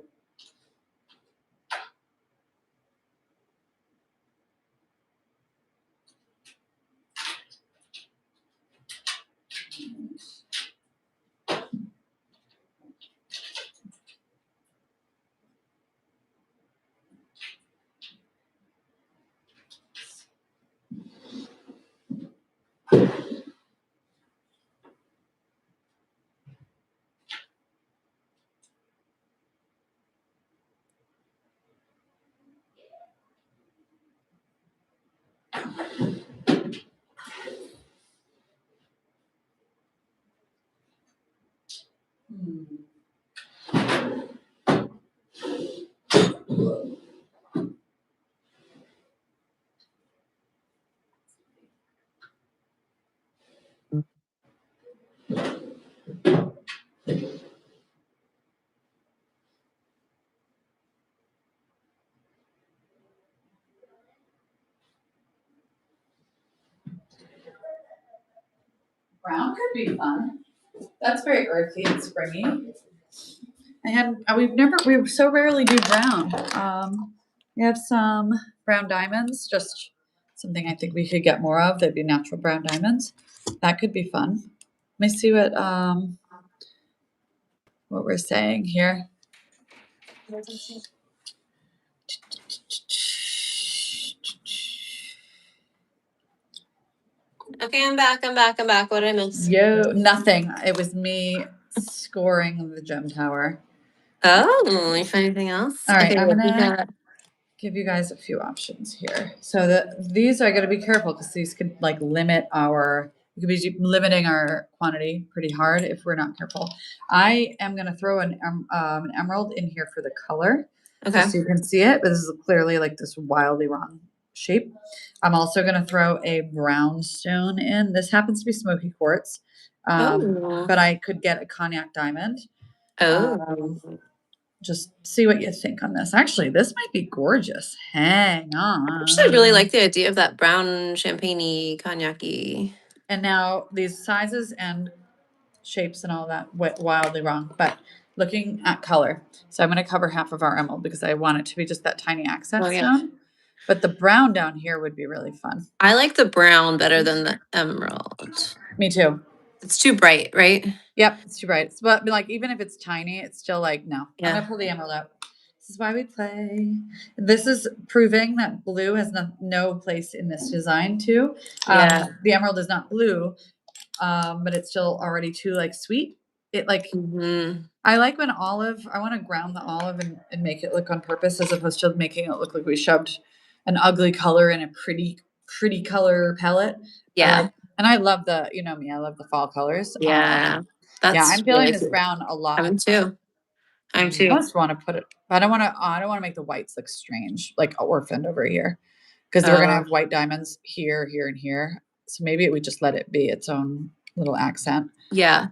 Brown could be fun. That's very earthy and springy. We so rarely do brown. We have some brown diamonds, just something I think we could get more of. They'd be natural brown diamonds. That could be fun. Let me see what we're saying here. Okay, I'm back. What did I miss? Nothing. It was me scoring the gem tower. Oh, you find anything else? All right, okay, I'm gonna give you guys a few options here. So these I gotta be careful because these could like limit our we could be limiting our quantity pretty hard if we're not careful. I am going to throw an emerald in here for the color, Okay. just so you can see it. But this is clearly like this wildly wrong shape. I'm also going to throw a brown stone in. This happens to be smoky quartz, Oh. but I could get a cognac diamond. Oh. Just see what you think on this. Actually, this might be gorgeous. Hang on. Actually, I really like the idea of that brown champagne-y, cognac-y. And now these sizes and shapes and all that wildly wrong, but looking at color. So I'm going to cover half of our emerald because I want it to be just that tiny accent Oh, yeah. stone. But the brown down here would be really fun. I like the brown better than the emerald. Me too. It's too bright, right? Yep, it's too bright. But like even if it's tiny, it's still like no. I'm Yeah. gonna pull the emerald out. This is why we play. This is proving that blue has no place in this design too. Yeah. The emerald is not blue, but it's still already too like sweet. It like I like when olive. I want to ground the olive and make it look on purpose as opposed to making it look like we shoved an ugly color in a pretty color palette. Yeah. And I love the, you know me, I love the fall colors. Yeah. That's Yeah, I'm feeling really this cute. brown a lot. I'm too. I'm I too. just want to put it. I don't want to make the whites look strange, like orphaned over here, because we're gonna have white diamonds here, here, and here. So maybe we just let it be its own little accent. Yeah,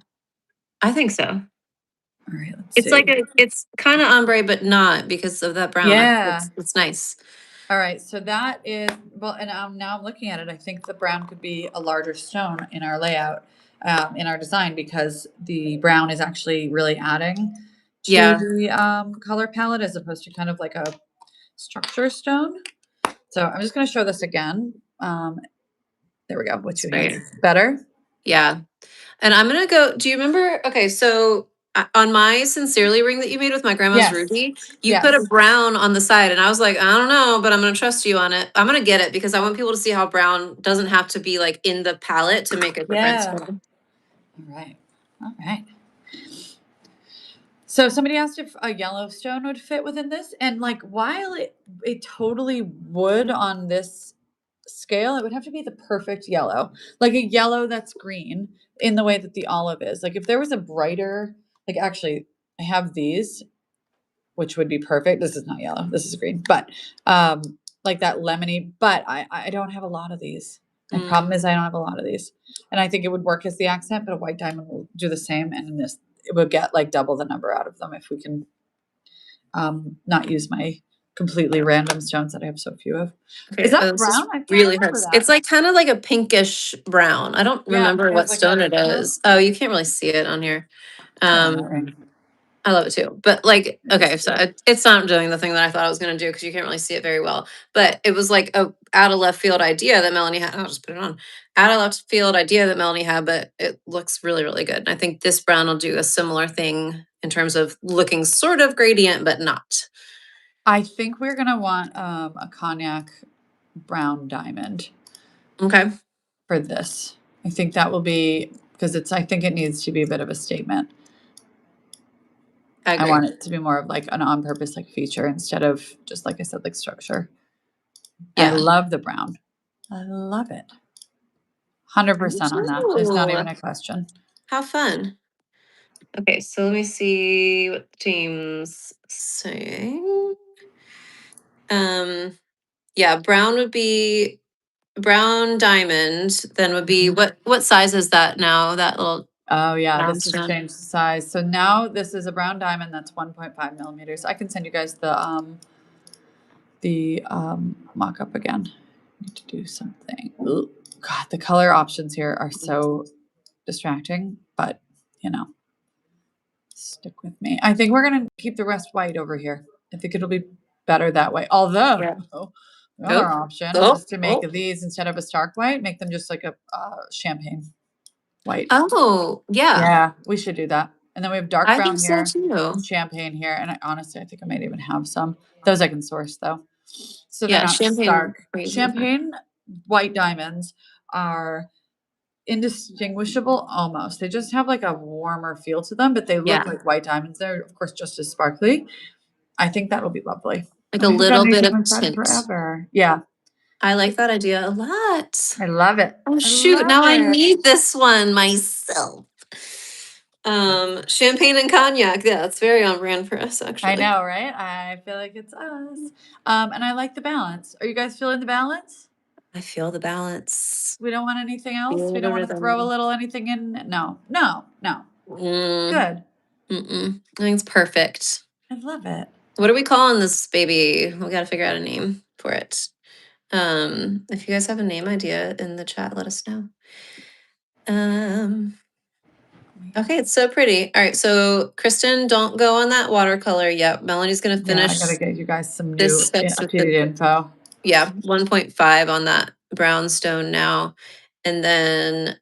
I think so. All right, let's It's see. like it's kind of ombre, but not because of that brown. Yeah. It's nice. All right, so that is well, and now I'm looking at it. I think the brown could be a larger stone in our layout, in our design, because the brown is actually really adding to Yeah. the color palette as opposed to kind of like a structure stone. So I'm just going to show this again. There we go. With two hands. Better? Yeah. And I'm going to go, do you remember? Okay, so on my sincerely ring that you made with my grandma's Yes. ruby, you put a brown on the side, and I was like, I don't know, but I'm going to trust you on it. I'm going to get it because I want people to see how brown doesn't have to be like in the palette to make a difference. Yeah. All right. All right. So somebody asked if a yellow stone would fit within this, and like while it totally would on this scale, it would have to be the perfect yellow, like a yellow that's green in the way that the olive is. Like if there was a brighter, like actually I have these, which would be perfect. This is not yellow, this is green, but like that lemony, but I don't have a lot of these. The problem is I don't have a lot of these, and I think it would work as the accent, but a white diamond will do the same, and in this it would get like double the number out of them if we can not use my completely random stones that I have so few of. Okay, is that brown? I really hurts. It's like kind of like a pinkish brown. I don't remember what stone it is. Oh, you can't really see it on here. I love it too. But like, okay, so it's not doing the thing that I thought I was going to do because you can't really see it very well. But it was like a out of left field idea that Melanie had. I'll just put it on. Out of left field idea that Melanie had, but it looks really, really good. And I think this brown will do a similar thing in terms of looking sort of gradient, but not. I think we're going to want a cognac brown diamond. Okay. For this. I think that will be, because I think it needs to be a bit of a statement. I want it to be more of like an on purpose like feature instead of just like I said, like structure. Yeah. I love the brown. I love it. 100% on that. There's not even a question. How fun. Okay, so let me see what the team's saying. Yeah, brown would be brown diamond, then would be what size is that now? That little this has changed the size. So now this is a brown diamond that's 1.5 millimeters. I can send you guys the mock-up again. I need to do something. Ooh, God, the color options here are so distracting, but you know, stick with me. I think we're gonna keep the rest white over here. I think it'll be better that way. Although the other option is to make these instead of a stark white, make them just like a champagne white. Oh, yeah. Yeah, we should do that. And then we have dark brown here, too. champagne here, and honestly, I think I might even have some. Those I can source though. So they're Yeah, not champagne. stark. Champagne white diamonds are indistinguishable almost. They just have like a warmer feel to them, but they look like white diamonds. They're of course just as sparkly. I think that will be lovely. Like a little bit of tint. Forever. Yeah. I like that idea a lot. I love it. Oh I shoot, love now I it. need this one myself. Champagne and cognac. Yeah, it's very on brand for us, actually. I know, right? I feel like it's us. And I like the balance. Are you guys feeling the balance? I feel the balance. We don't want anything else? We Feel the don't want to throw a rhythm. little anything in? No, no, no. Mm, Good. I think it's perfect. I love it. What are we calling this baby? We got to figure out a name for it. If you guys have a name idea in the chat, let us know. Okay, it's so pretty. All right, so Kristen, don't go on that watercolor yet. Melanie's gonna Yeah, I finish gotta get you guys some new this sketch with the updated info. 1.5 on that brownstone now. And then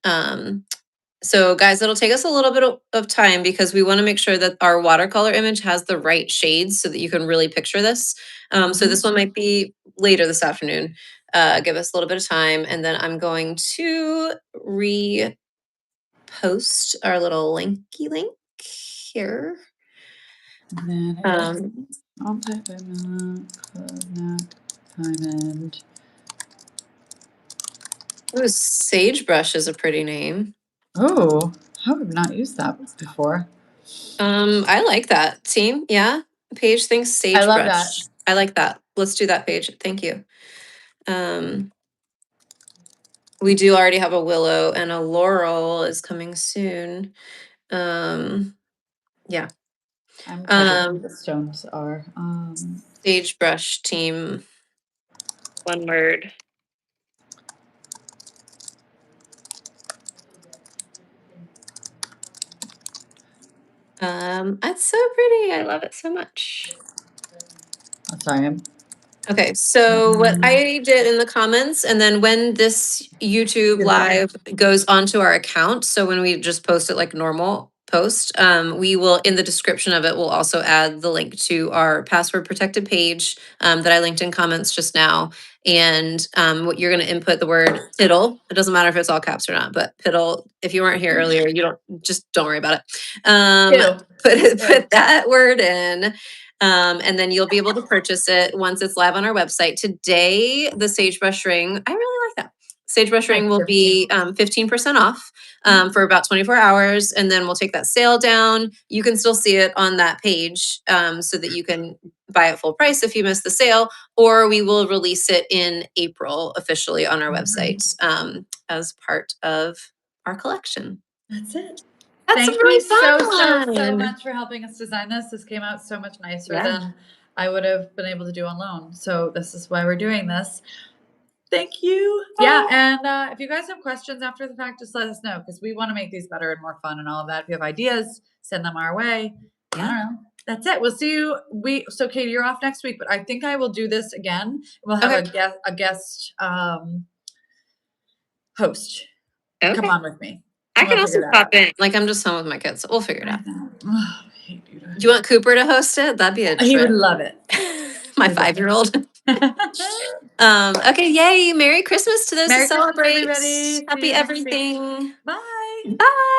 so guys, it'll take us a little bit of time because we want to make sure that our watercolor image has the right shades so that you can really picture this. So this one might be later this afternoon. Give us a little bit of time, and then I'm going to repost our little linky link here. And then I'll type in Diamond. Ooh, Sagebrush is a pretty name. Oh, how have not used that before? I like that. Team, yeah. Paige thinks sagebrush. I love that. I like that. Let's do that, Paige. Thank you. We do already have a willow, and a laurel is coming soon. Yeah. I'm typing what the stones are. Sagebrush team. One word. It's so pretty. I love it so much. I'm sorry. Okay, so what I did in the comments, and then when this YouTube live goes onto our account, so when we just post it like normal post, we will, in the description of it, we'll also add the link to our password protected page that I linked in comments just now. And what you're going to input the word piddle. It doesn't matter if it's all caps or not, but piddle. If you weren't here earlier, you don't worry about it. Put that word in. And then you'll be able to purchase it once it's live on our website. Today, the sagebrush ring, I really like that. Sagebrush ring will be 15% off for about 24 hours, and then we'll take that sale down. You can still see it on that page so that you can buy it full price if you missed the sale, or we will release it in April officially on our website as part of our collection. That's it. That's Thank really you so fun. much for helping us design this. This came out so much nicer than I would have been able to do alone. So this is why we're doing this. Thank you. Yeah, and if you guys have questions after the fact, just let us know because we want to make these better and more fun and all of that. If you have ideas, send them our way. I don't know. That's it. We'll see you. So Katie, you're off next week, but I think I will do this again. We'll have a guest host. Come on with me. I can also pop in. Like I'm just home with my kids. We'll figure it out. I hate you. Do you want Cooper to host it? That'd be a trip. He would love it. My 5-year-old. Okay, yay! Merry Christmas to those who celebrate. Everybody. Happy everything. Bye. Bye.